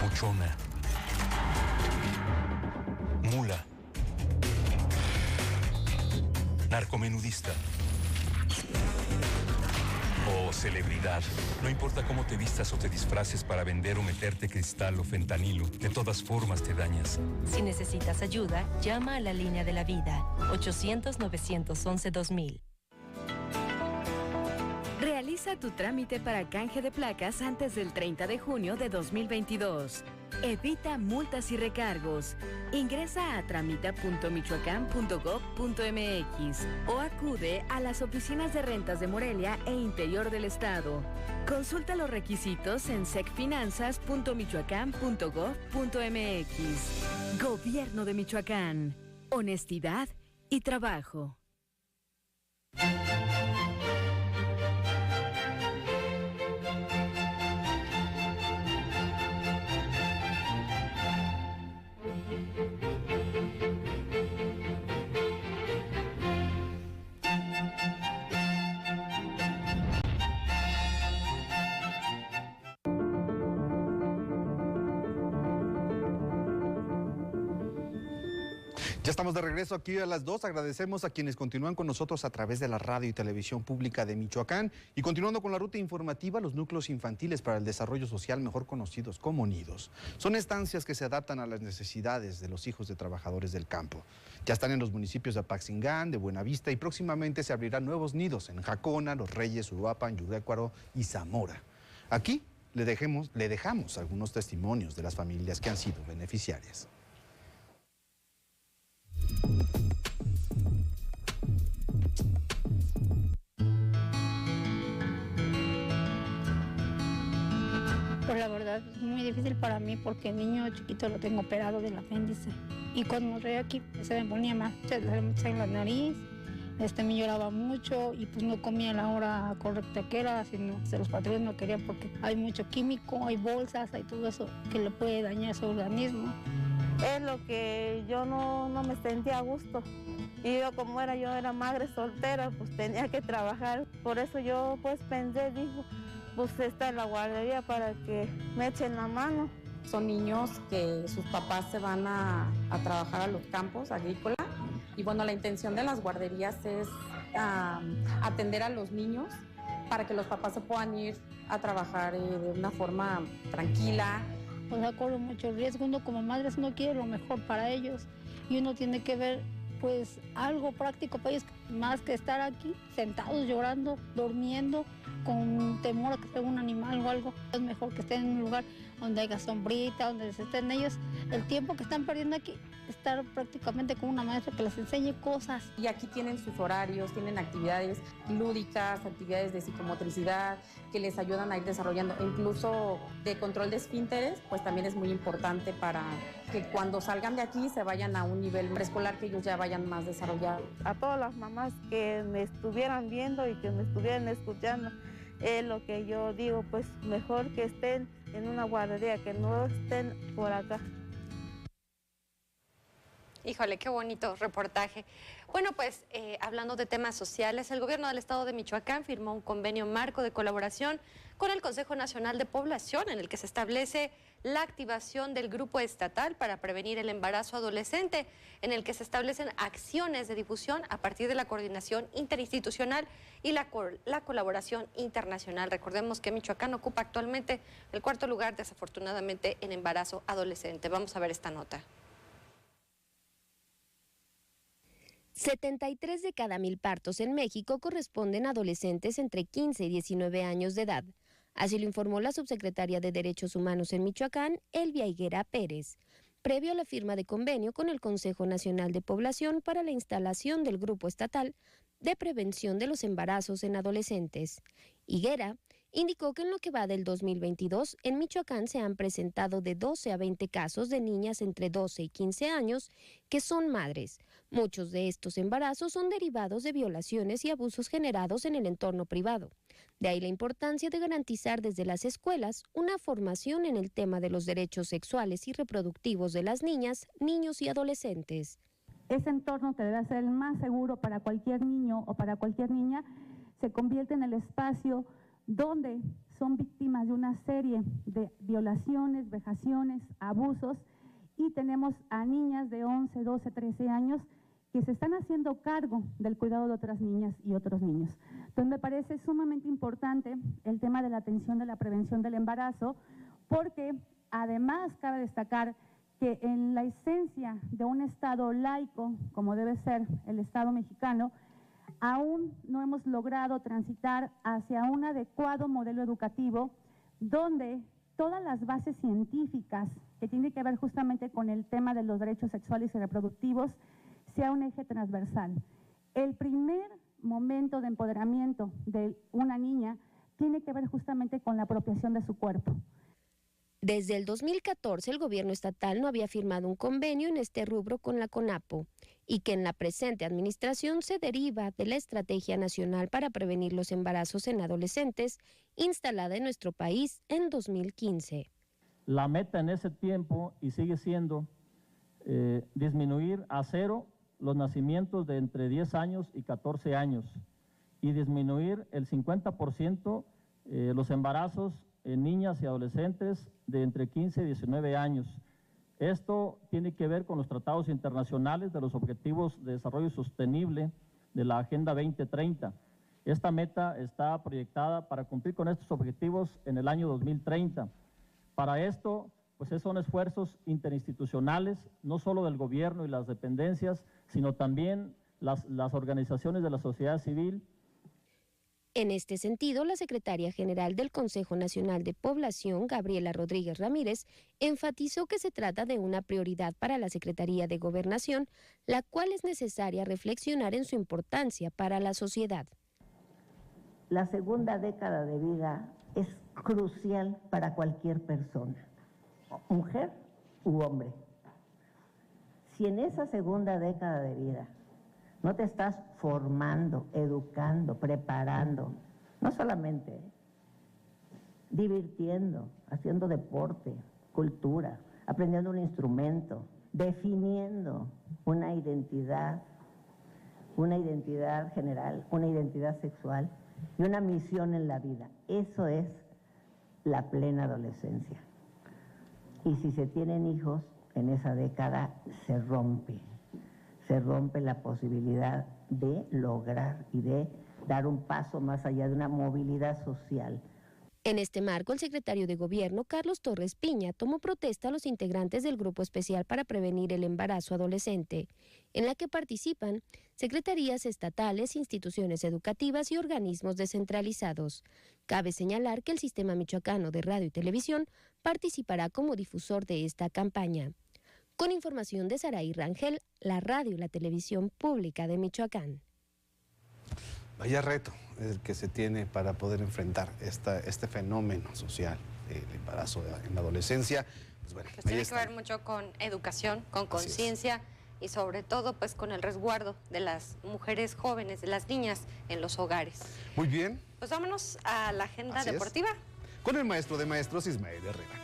Buchona. Mula. Narcomenudista. O celebridad. No importa cómo te vistas o te disfraces para vender o meterte cristal o fentanilo, de todas formas te dañas. Si necesitas ayuda, llama a la línea de la vida, 800-911-2000. Realiza tu trámite para canje de placas antes del 30 de junio de 2022. Evita multas y recargos. Ingresa a tramita.michoacán.gov.mx o acude a las oficinas de rentas de Morelia e interior del estado. Consulta los requisitos en secfinanzas.michoacán.gov.mx. Gobierno de Michoacán. Honestidad y trabajo. Ya estamos de regreso aquí a las 2. Agradecemos a quienes continúan con nosotros a través de la radio y televisión pública de Michoacán. Y continuando con la ruta informativa, los núcleos infantiles para el desarrollo social, mejor conocidos como nidos, son estancias que se adaptan a las necesidades de los hijos de trabajadores del campo. Ya están en los municipios de Apaxingán, de Buenavista, y próximamente se abrirán nuevos nidos en Jacona, Los Reyes, Uruapan, Yuguécuaro y Zamora. Aquí le dejamos algunos testimonios de las familias que han sido beneficiarias. Pues la verdad es muy difícil para mí porque el niño chiquito lo tengo operado del apéndice y cuando me traía aquí se me ponía más, se me en la nariz, me lloraba mucho y pues no comía a la hora correcta que era, sino los patrones no querían porque hay mucho químico, hay bolsas, hay todo eso que le puede dañar su organismo. Es lo que yo no me sentía a gusto. Y yo como yo era madre soltera, pues tenía que trabajar. Por eso yo pues pensé, dijo, pues está en la guardería para que me echen la mano. Son niños que sus papás se van a trabajar a los campos agrícolas. Y bueno, la intención de las guarderías es atender a los niños para que los papás se puedan ir a trabajar de una forma tranquila. O sea, corre mucho riesgo, uno como madre no quiere lo mejor para ellos y uno tiene que ver pues algo práctico para ellos, más que estar aquí sentados llorando, durmiendo, con temor a que sea un animal o algo. Es mejor que estén en un lugar donde haya sombrita, donde estén ellos. El tiempo que están perdiendo aquí, estar prácticamente con una maestra que les enseñe cosas. Y aquí tienen sus horarios, tienen actividades lúdicas, actividades de psicomotricidad, que les ayudan a ir desarrollando. Incluso de control de esfínteres, pues también es muy importante para que cuando salgan de aquí se vayan a un nivel preescolar, que ellos ya vayan más desarrollados. A todas las mamás que me estuvieran viendo y que me estuvieran escuchando, es lo que yo digo, pues mejor que estén en una guardería, que no estén por acá. Híjole, qué bonito reportaje. Bueno, pues hablando de temas sociales, el gobierno del estado de Michoacán firmó un convenio marco de colaboración con el Consejo Nacional de Población en el que se establece la activación del grupo estatal para prevenir el embarazo adolescente, en el que se establecen acciones de difusión a partir de la coordinación interinstitucional y la colaboración internacional. Recordemos que Michoacán ocupa actualmente el 4º lugar, desafortunadamente, en embarazo adolescente. Vamos a ver esta nota. 73 de cada 1000 partos en México corresponden a adolescentes entre 15 y 19 años de edad. Así lo informó la subsecretaria de Derechos Humanos en Michoacán, Elvia Higuera Pérez, previo a la firma de convenio con el Consejo Nacional de Población para la instalación del Grupo Estatal de Prevención de los Embarazos en Adolescentes. Higuera indicó que en lo que va del 2022, en Michoacán se han presentado de 12 a 20 casos de niñas entre 12 y 15 años que son madres. Muchos de estos embarazos son derivados de violaciones y abusos generados en el entorno privado. De ahí la importancia de garantizar desde las escuelas una formación en el tema de los derechos sexuales y reproductivos de las niñas, niños y adolescentes. Ese entorno que debe ser el más seguro para cualquier niño o para cualquier niña se convierte en el espacio donde son víctimas de una serie de violaciones, vejaciones, abusos, y tenemos a niñas de 11, 12, 13 años que se están haciendo cargo del cuidado de otras niñas y otros niños. Entonces me parece sumamente importante el tema de la atención de la prevención del embarazo, porque además cabe destacar que en la esencia de un Estado laico, como debe ser el Estado mexicano, aún no hemos logrado transitar hacia un adecuado modelo educativo donde todas las bases científicas que tienen que ver justamente con el tema de los derechos sexuales y reproductivos sea un eje transversal. El primer momento de empoderamiento de una niña tiene que ver justamente con la apropiación de su cuerpo. Desde el 2014, el gobierno estatal no había firmado un convenio en este rubro con la CONAPO y que en la presente administración se deriva de la Estrategia Nacional para Prevenir los Embarazos en Adolescentes, instalada en nuestro país en 2015. La meta en ese tiempo, y sigue siendo, disminuir a 0 los nacimientos de entre 10 años y 14 años y disminuir el 50% los embarazos en niñas y adolescentes de entre 15 y 19 años. Esto tiene que ver con los tratados internacionales de los Objetivos de Desarrollo Sostenible de la Agenda 2030. Esta meta está proyectada para cumplir con estos objetivos en el año 2030. Para esto, pues son esfuerzos interinstitucionales, no solo del gobierno y las dependencias, sino también las organizaciones de la sociedad civil. En este sentido, la secretaria general del Consejo Nacional de Población, Gabriela Rodríguez Ramírez, enfatizó que se trata de una prioridad para la Secretaría de Gobernación, la cual es necesaria reflexionar en su importancia para la sociedad. La segunda década de vida es crucial para cualquier persona, mujer u hombre. Si en esa segunda década de vida no te estás formando, educando, preparando, no solamente divirtiendo, haciendo deporte, cultura, aprendiendo un instrumento, definiendo una identidad general, una identidad sexual y una misión en la vida. Eso es la plena adolescencia. Y si se tienen hijos, en esa década se rompe la posibilidad de lograr y de dar un paso más allá de una movilidad social. En este marco, el secretario de Gobierno, Carlos Torres Piña, tomó protesta a los integrantes del Grupo Especial para Prevenir el Embarazo Adolescente, en la que participan secretarías estatales, instituciones educativas y organismos descentralizados. Cabe señalar que el Sistema Michoacano de Radio y Televisión participará como difusor de esta campaña. Con información de Saraí Rangel, la radio y la televisión pública de Michoacán. Vaya reto el que se tiene para poder enfrentar este fenómeno social del embarazo en la adolescencia. Pues bueno, pues tiene que ver mucho con educación, con conciencia y sobre todo pues con el resguardo de las mujeres jóvenes, de las niñas en los hogares. Muy bien. Pues vámonos a la agenda deportiva. Con el maestro de maestros, Ismael Herrera.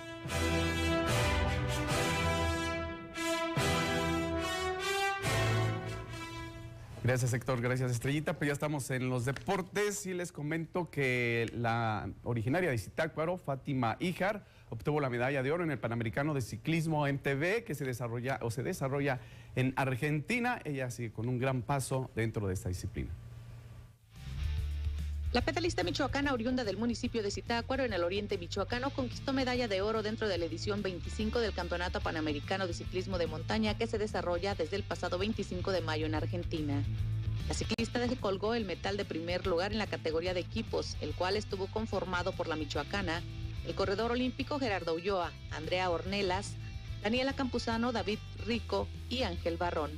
Gracias, Héctor. Gracias, Estrellita. Pues ya estamos en los deportes y les comento que la originaria de Zitácuaro, Fátima Híjar, obtuvo la medalla de oro en el Panamericano de Ciclismo MTB que se desarrolla en Argentina. Ella sigue con un gran paso dentro de esta disciplina. La pedalista michoacana oriunda del municipio de Zitácuaro en el oriente michoacano conquistó medalla de oro dentro de la edición 25 del Campeonato Panamericano de Ciclismo de Montaña que se desarrolla desde el pasado 25 de mayo en Argentina. La ciclista colgó el metal de primer lugar en la categoría de equipos, el cual estuvo conformado por la michoacana, el corredor olímpico Gerardo Ulloa, Andrea Ornelas, Daniela Campuzano, David Rico y Ángel Barrón.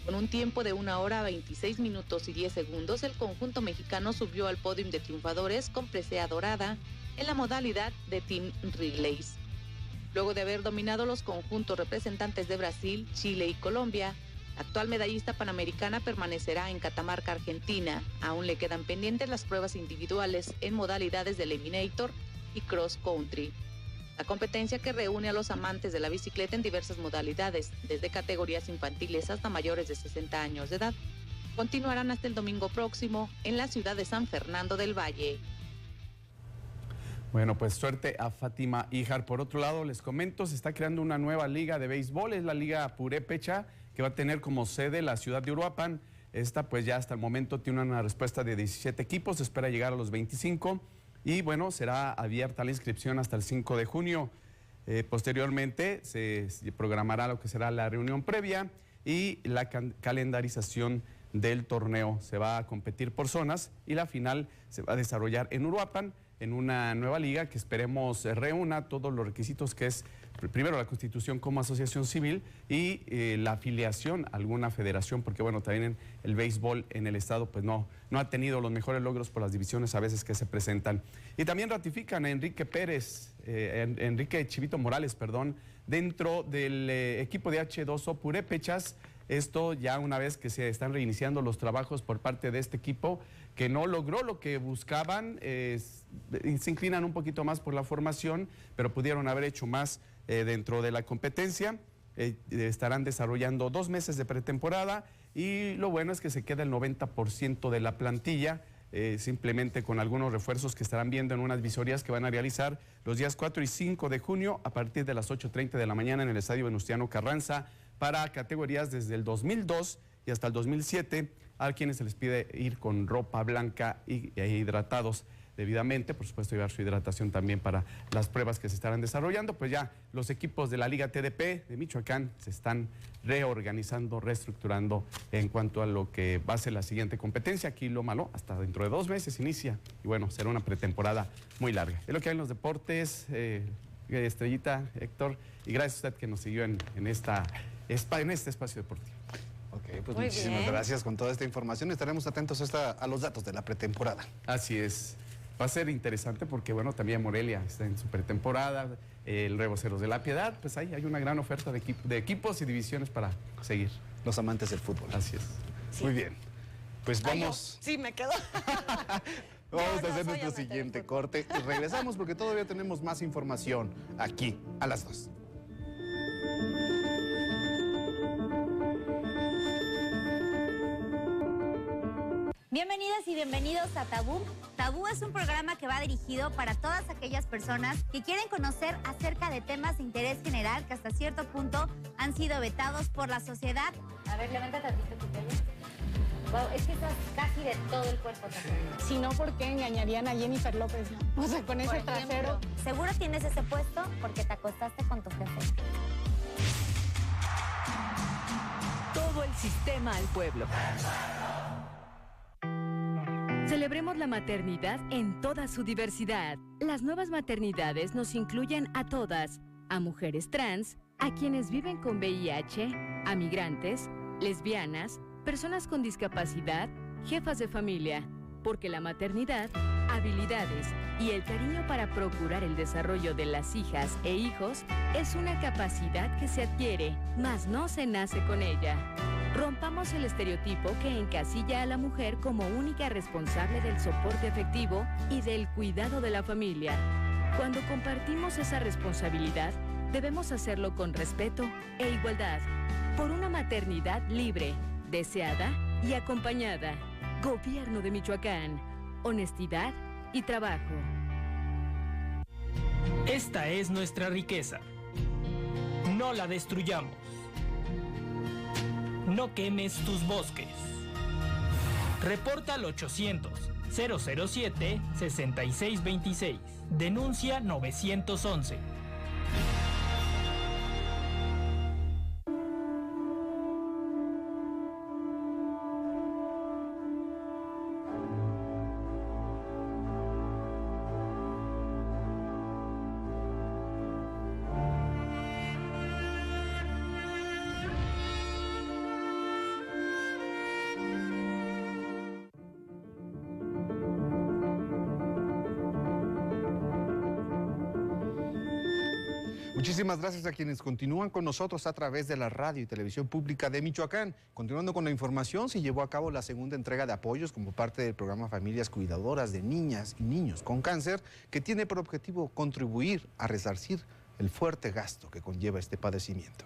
Con un tiempo de 1 hora 26 minutos y 10 segundos, el conjunto mexicano subió al podio de triunfadores con presea dorada en la modalidad de Team Relays. Luego de haber dominado los conjuntos representantes de Brasil, Chile y Colombia, la actual medallista panamericana permanecerá en Catamarca, Argentina. Aún le quedan pendientes las pruebas individuales en modalidades de Eliminator y Cross Country. La competencia que reúne a los amantes de la bicicleta en diversas modalidades, desde categorías infantiles hasta mayores de 60 años de edad, continuarán hasta el domingo próximo en la ciudad de San Fernando del Valle. Bueno, pues suerte a Fátima Híjar. Por otro lado, les comento, se está creando una nueva liga de béisbol, es la Liga Purépecha, que va a tener como sede la ciudad de Uruapan. Esta pues ya hasta el momento tiene una respuesta de 17 equipos, se espera llegar a los 25. Y bueno, será abierta la inscripción hasta el 5 de junio. Posteriormente se programará lo que será la reunión previa y la calendarización del torneo. Se va a competir por zonas y la final se va a desarrollar en Uruapan, en una nueva liga que esperemos reúna todos los requisitos que es, primero, la constitución como asociación civil y la afiliación a alguna federación, porque bueno, también el béisbol en el estado pues no ha tenido los mejores logros por las divisiones a veces que se presentan. Y también ratifican a Enrique Chivito Morales, perdón, dentro del equipo de H2O Purépechas. Esto ya una vez que se están reiniciando los trabajos por parte de este equipo que no logró lo que buscaban, se inclinan un poquito más por la formación, pero pudieron haber hecho más dentro de la competencia. Estarán desarrollando 2 meses de pretemporada y lo bueno es que se queda el 90% de la plantilla, simplemente con algunos refuerzos que estarán viendo en unas visorías que van a realizar los días 4 y 5 de junio a partir de las 8:30 de la mañana en el Estadio Venustiano Carranza para categorías desde el 2002 y hasta el 2007, a quienes se les pide ir con ropa blanca e hidratados debidamente, por supuesto llevar su hidratación también para las pruebas que se estarán desarrollando. Pues ya los equipos de la Liga TDP de Michoacán se están reorganizando, reestructurando en cuanto a lo que va a ser la siguiente competencia. Aquí lo malo, hasta dentro de 2 meses inicia y bueno, será una pretemporada muy larga. Es lo que hay en los deportes, Estrellita, Héctor, y gracias a usted que nos siguió en este espacio deportivo. Ok, pues muchísimas gracias con toda esta información. Estaremos atentos a los datos de la pretemporada. Así es. Va a ser interesante porque, bueno, también Morelia está en su pretemporada, el Reboceros de la Piedad, pues ahí hay una gran oferta de equipos y divisiones para seguir. Los amantes del fútbol. Así es. Sí. Muy bien. Pues vamos. Sí, me quedo. Vamos a hacer nuestro siguiente corte y regresamos porque todavía tenemos más información aquí a las 2. Bienvenidas y bienvenidos a Tabú. Tabú es un programa que va dirigido para todas aquellas personas que quieren conocer acerca de temas de interés general que hasta cierto punto han sido vetados por la sociedad. A ver, levanta tantito tu pelo. Wow, es que estás casi de todo el cuerpo. Si no, ¿por qué engañarían a Jennifer López? ¿No? O sea, con ese trasero. Seguro tienes ese puesto porque te acostaste con tu jefe. Todo el sistema al pueblo. Celebremos la maternidad en toda su diversidad. Las nuevas maternidades nos incluyen a todas, a mujeres trans, a quienes viven con VIH, a migrantes, lesbianas, personas con discapacidad, jefas de familia, porque la maternidad, habilidades y el cariño para procurar el desarrollo de las hijas e hijos es una capacidad que se adquiere, mas no se nace con ella. Rompamos el estereotipo que encasilla a la mujer como única responsable del soporte efectivo y del cuidado de la familia. Cuando compartimos esa responsabilidad, debemos hacerlo con respeto e igualdad, por una maternidad libre, deseada y acompañada. Gobierno de Michoacán. Honestidad y trabajo. Esta es nuestra riqueza. No la destruyamos. No quemes tus bosques. Reporta al 800-007-6626. Denuncia 911. Muchísimas gracias a quienes continúan con nosotros a través de la radio y televisión pública de Michoacán. Continuando con la información, se llevó a cabo la segunda entrega de apoyos como parte del programa Familias Cuidadoras de Niñas y Niños con Cáncer, que tiene por objetivo contribuir a resarcir el fuerte gasto que conlleva este padecimiento.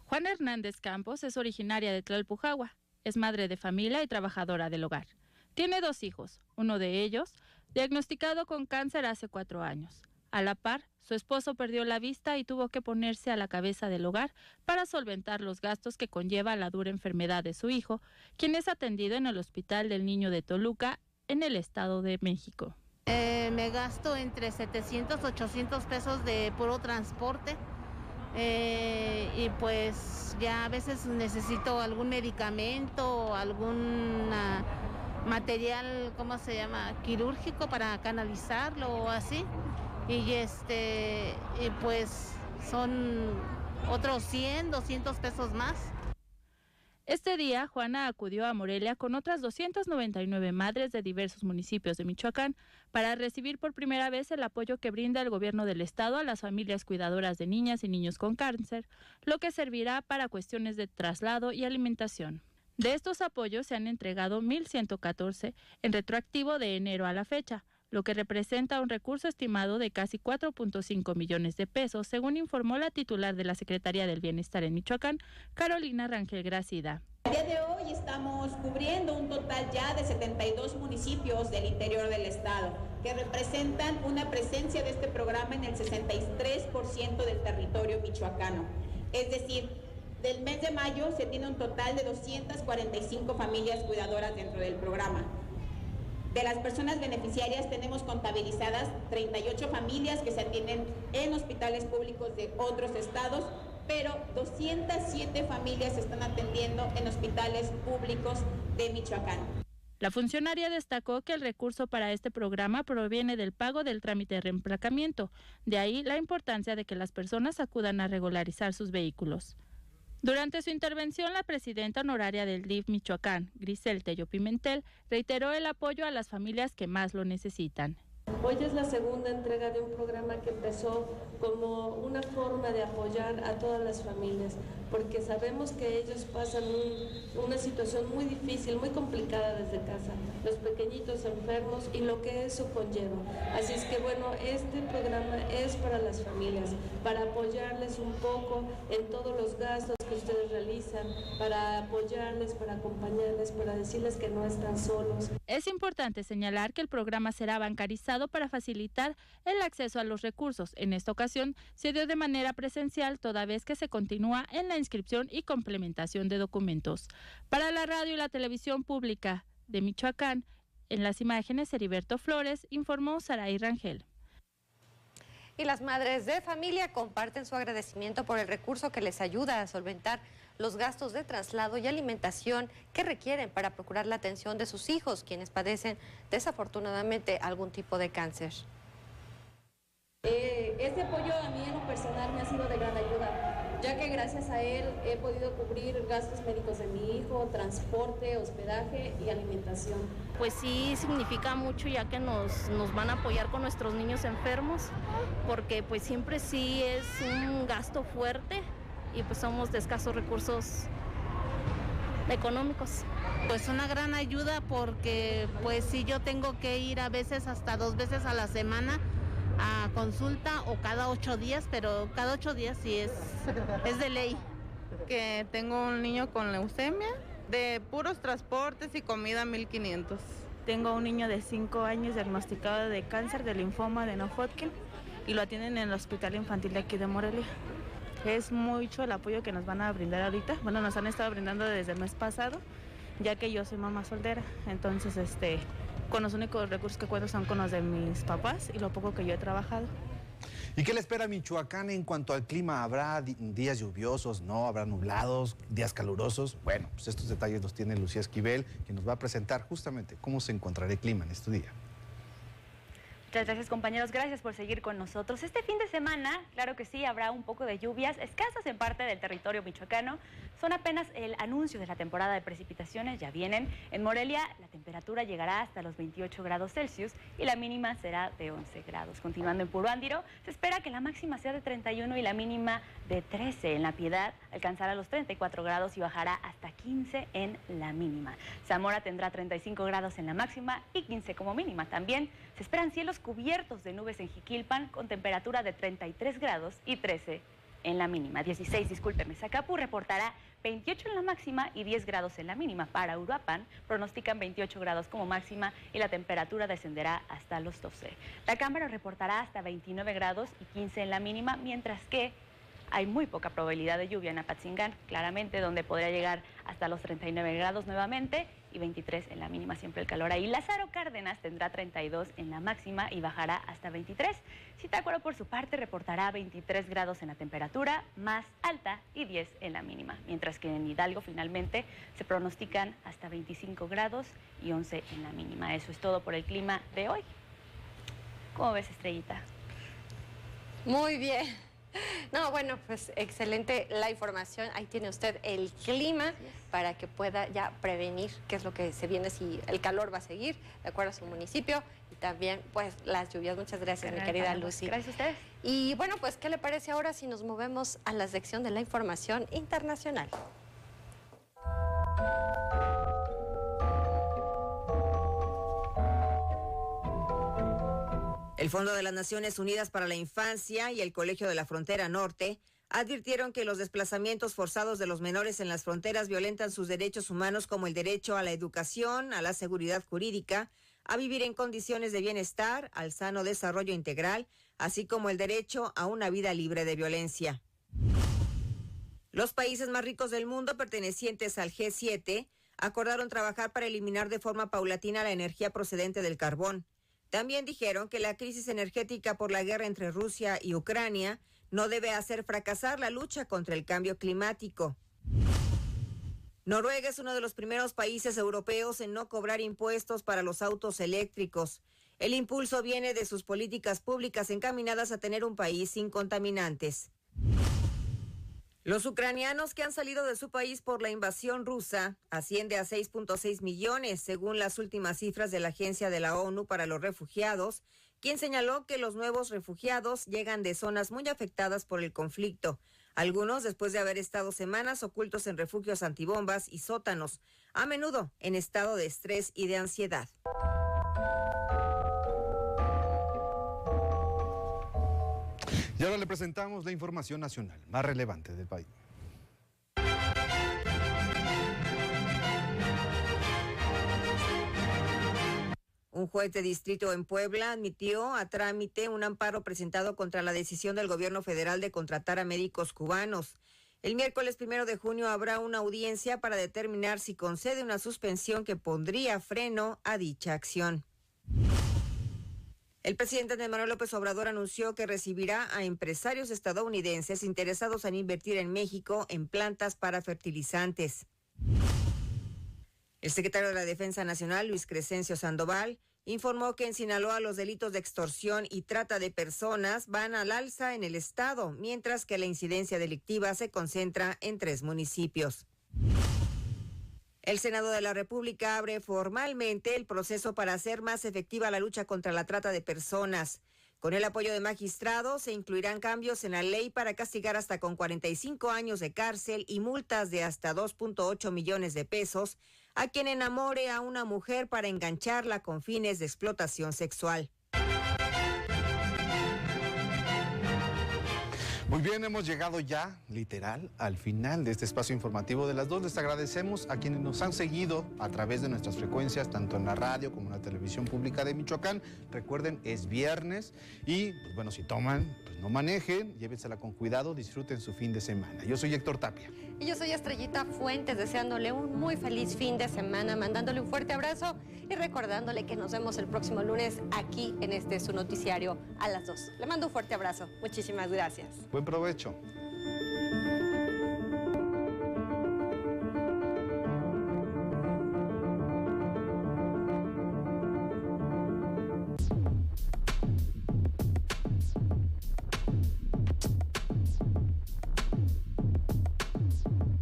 Juana Hernández Campos es originaria de Tlalpujahua, es madre de familia y trabajadora del hogar. Tiene 2 hijos, uno de ellos diagnosticado con cáncer hace 4 años. A la par, su esposo perdió la vista y tuvo que ponerse a la cabeza del hogar para solventar los gastos que conlleva la dura enfermedad de su hijo, quien es atendido en el Hospital del Niño de Toluca, en el Estado de México. Me gasto entre 700, 800 pesos de puro transporte y pues ya a veces necesito algún medicamento, algún material, ¿cómo se llama?, quirúrgico para canalizarlo o así. Y pues son otros 100, 200 pesos más. Este día, Juana acudió a Morelia con otras 299 madres de diversos municipios de Michoacán para recibir por primera vez el apoyo que brinda el gobierno del estado a las familias cuidadoras de niñas y niños con cáncer, lo que servirá para cuestiones de traslado y alimentación. De estos apoyos se han entregado 1,114 en retroactivo de enero a la fecha, lo que representa un recurso estimado de casi 4.5 millones de pesos, según informó la titular de la Secretaría del Bienestar en Michoacán, Carolina Rangel Gracida. El día de hoy estamos cubriendo un total ya de 72 municipios del interior del estado, que representan una presencia de este programa en el 63% del territorio michoacano. Es decir, del mes de mayo se tiene un total de 245 familias cuidadoras dentro del programa. De las personas beneficiarias tenemos contabilizadas 38 familias que se atienden en hospitales públicos de otros estados, pero 207 familias se están atendiendo en hospitales públicos de Michoacán. La funcionaria destacó que el recurso para este programa proviene del pago del trámite de reemplacamiento, de ahí la importancia de que las personas acudan a regularizar sus vehículos. Durante su intervención, la presidenta honoraria del DIF Michoacán, Grisel Tello Pimentel, reiteró el apoyo a las familias que más lo necesitan. Hoy es la segunda entrega de un programa que empezó como una forma de apoyar a todas las familias, porque sabemos que ellos pasan una situación muy difícil, muy complicada desde casa, los pequeñitos enfermos y lo que eso conlleva. Así es que bueno, este programa es para las familias, para apoyarles un poco en todos los gastos que ustedes realizan, para apoyarles, para acompañarles, para decirles que no están solos. Es importante señalar que el programa será bancarizado para facilitar el acceso a los recursos. En esta ocasión se dio de manera presencial, toda vez que se continúa en la inscripción y complementación de documentos. Para la radio y la televisión pública de Michoacán, en las imágenes Heriberto Flores, informó Saray Rangel. Y las madres de familia comparten su agradecimiento por el recurso que les ayuda a solventar los gastos de traslado y alimentación que requieren para procurar la atención de sus hijos, quienes padecen desafortunadamente algún tipo de cáncer. Este apoyo a mí en lo personal me ha sido de gran ayuda, ya que gracias a él he podido cubrir gastos médicos de mi hijo, transporte, hospedaje y alimentación. Pues sí significa mucho, ya que nos van a apoyar con nuestros niños enfermos, porque pues siempre sí es un gasto fuerte y pues somos de escasos recursos económicos. Pues una gran ayuda, porque pues sí, yo tengo que ir a veces hasta 2 veces a la semana a consulta, o cada 8 días, pero cada 8 días sí es de ley. Que tengo un niño con leucemia De puros transportes y comida 1,500. Tengo un niño de 5 años diagnosticado de cáncer de linfoma de no-Hodgkin y lo atienden en el hospital infantil de aquí de Morelia. Es mucho el apoyo que nos van a brindar ahorita. Bueno, nos han estado brindando desde el mes pasado, ya que yo soy mamá soltera. Entonces, con los únicos recursos que cuento son con los de mis papás y lo poco que yo he trabajado. ¿Y qué le espera a Michoacán en cuanto al clima? ¿Habrá días lluviosos? ¿No? ¿Habrá nublados? ¿Días calurosos? Bueno, pues estos detalles los tiene Lucía Esquivel, que nos va a presentar justamente cómo se encontrará el clima en este día. Muchas gracias, compañeros, gracias por seguir con nosotros. Este fin de semana, claro que sí, habrá un poco de lluvias escasas en parte del territorio michoacano. Son apenas el anuncio de la temporada de precipitaciones, ya vienen. En Morelia la temperatura llegará hasta los 28 grados Celsius y la mínima será de 11 grados. Continuando en Puruándiro, se espera que la máxima sea de 31 y la mínima de 13. En La Piedad alcanzará los 34 grados y bajará hasta 15 en la mínima. Zamora tendrá 35 grados en la máxima y 15 como mínima. También se esperan cielos cubiertos de nubes en Jiquilpan con temperatura de 33 grados y 13 en la mínima. 16, discúlpeme. Zacapu reportará 28 en la máxima y 10 grados en la mínima. Para Uruapan pronostican 28 grados como máxima y la temperatura descenderá hasta los 12. La Cámara reportará hasta 29 grados y 15 en la mínima, mientras que hay muy poca probabilidad de lluvia en Apatzingán, claramente, donde podría llegar hasta los 39 grados nuevamente y 23 en la mínima, siempre el calor ahí. Lázaro Cárdenas tendrá 32 en la máxima y bajará hasta 23. Zitácuaro, por su parte, reportará 23 grados en la temperatura más alta y 10 en la mínima, mientras que en Hidalgo finalmente se pronostican hasta 25 grados y 11 en la mínima. Eso es todo por el clima de hoy. ¿Cómo ves, Estrellita? Muy bien. No, bueno, pues excelente la información. Ahí tiene usted el clima para que pueda ya prevenir qué es lo que se viene, si el calor va a seguir de acuerdo a su municipio y también pues las lluvias. Muchas gracias, mi querida Lucy. Gracias a ustedes. Y bueno, pues ¿qué le parece ahora si nos movemos a la sección de la información internacional? El Fondo de las Naciones Unidas para la Infancia y el Colegio de la Frontera Norte advirtieron que los desplazamientos forzados de los menores en las fronteras violentan sus derechos humanos, como el derecho a la educación, a la seguridad jurídica, a vivir en condiciones de bienestar, al sano desarrollo integral, así como el derecho a una vida libre de violencia. Los países más ricos del mundo, pertenecientes al G7, acordaron trabajar para eliminar de forma paulatina la energía procedente del carbón. También dijeron que la crisis energética por la guerra entre Rusia y Ucrania no debe hacer fracasar la lucha contra el cambio climático. Noruega es uno de los primeros países europeos en no cobrar impuestos para los autos eléctricos. El impulso viene de sus políticas públicas encaminadas a tener un país sin contaminantes. Los ucranianos que han salido de su país por la invasión rusa asciende a 6.6 millones, según las últimas cifras de la Agencia de la ONU para los Refugiados, quien señaló que los nuevos refugiados llegan de zonas muy afectadas por el conflicto, algunos después de haber estado semanas ocultos en refugios antibombas y sótanos, a menudo en estado de estrés y de ansiedad. Y ahora le presentamos la información nacional más relevante del país. Un juez de distrito en Puebla admitió a trámite un amparo presentado contra la decisión del gobierno federal de contratar a médicos cubanos. El miércoles 1 de junio habrá una audiencia para determinar si concede una suspensión que pondría freno a dicha acción. El presidente Andrés Manuel López Obrador anunció que recibirá a empresarios estadounidenses interesados en invertir en México en plantas para fertilizantes. El secretario de la Defensa Nacional, Luis Crescencio Sandoval, informó que en Sinaloa los delitos de extorsión y trata de personas van al alza en el estado, mientras que la incidencia delictiva se concentra en 3 municipios. El Senado de la República abre formalmente el proceso para hacer más efectiva la lucha contra la trata de personas. Con el apoyo de magistrados se incluirán cambios en la ley para castigar hasta con 45 años de cárcel y multas de hasta 2.8 millones de pesos a quien enamore a una mujer para engancharla con fines de explotación sexual. Muy bien, hemos llegado ya, literal, al final de este espacio informativo de las 2. Les agradecemos a quienes nos han seguido a través de nuestras frecuencias, tanto en la radio como en la televisión pública de Michoacán. Recuerden, es viernes y, pues bueno, si toman, pues no manejen, llévensela con cuidado, disfruten su fin de semana. Yo soy Héctor Tapia. Y yo soy Estrellita Fuentes, deseándole un muy feliz fin de semana, mandándole un fuerte abrazo y recordándole que nos vemos el próximo lunes aquí en su noticiario a las 2. Le mando un fuerte abrazo. Muchísimas gracias. Buen provecho.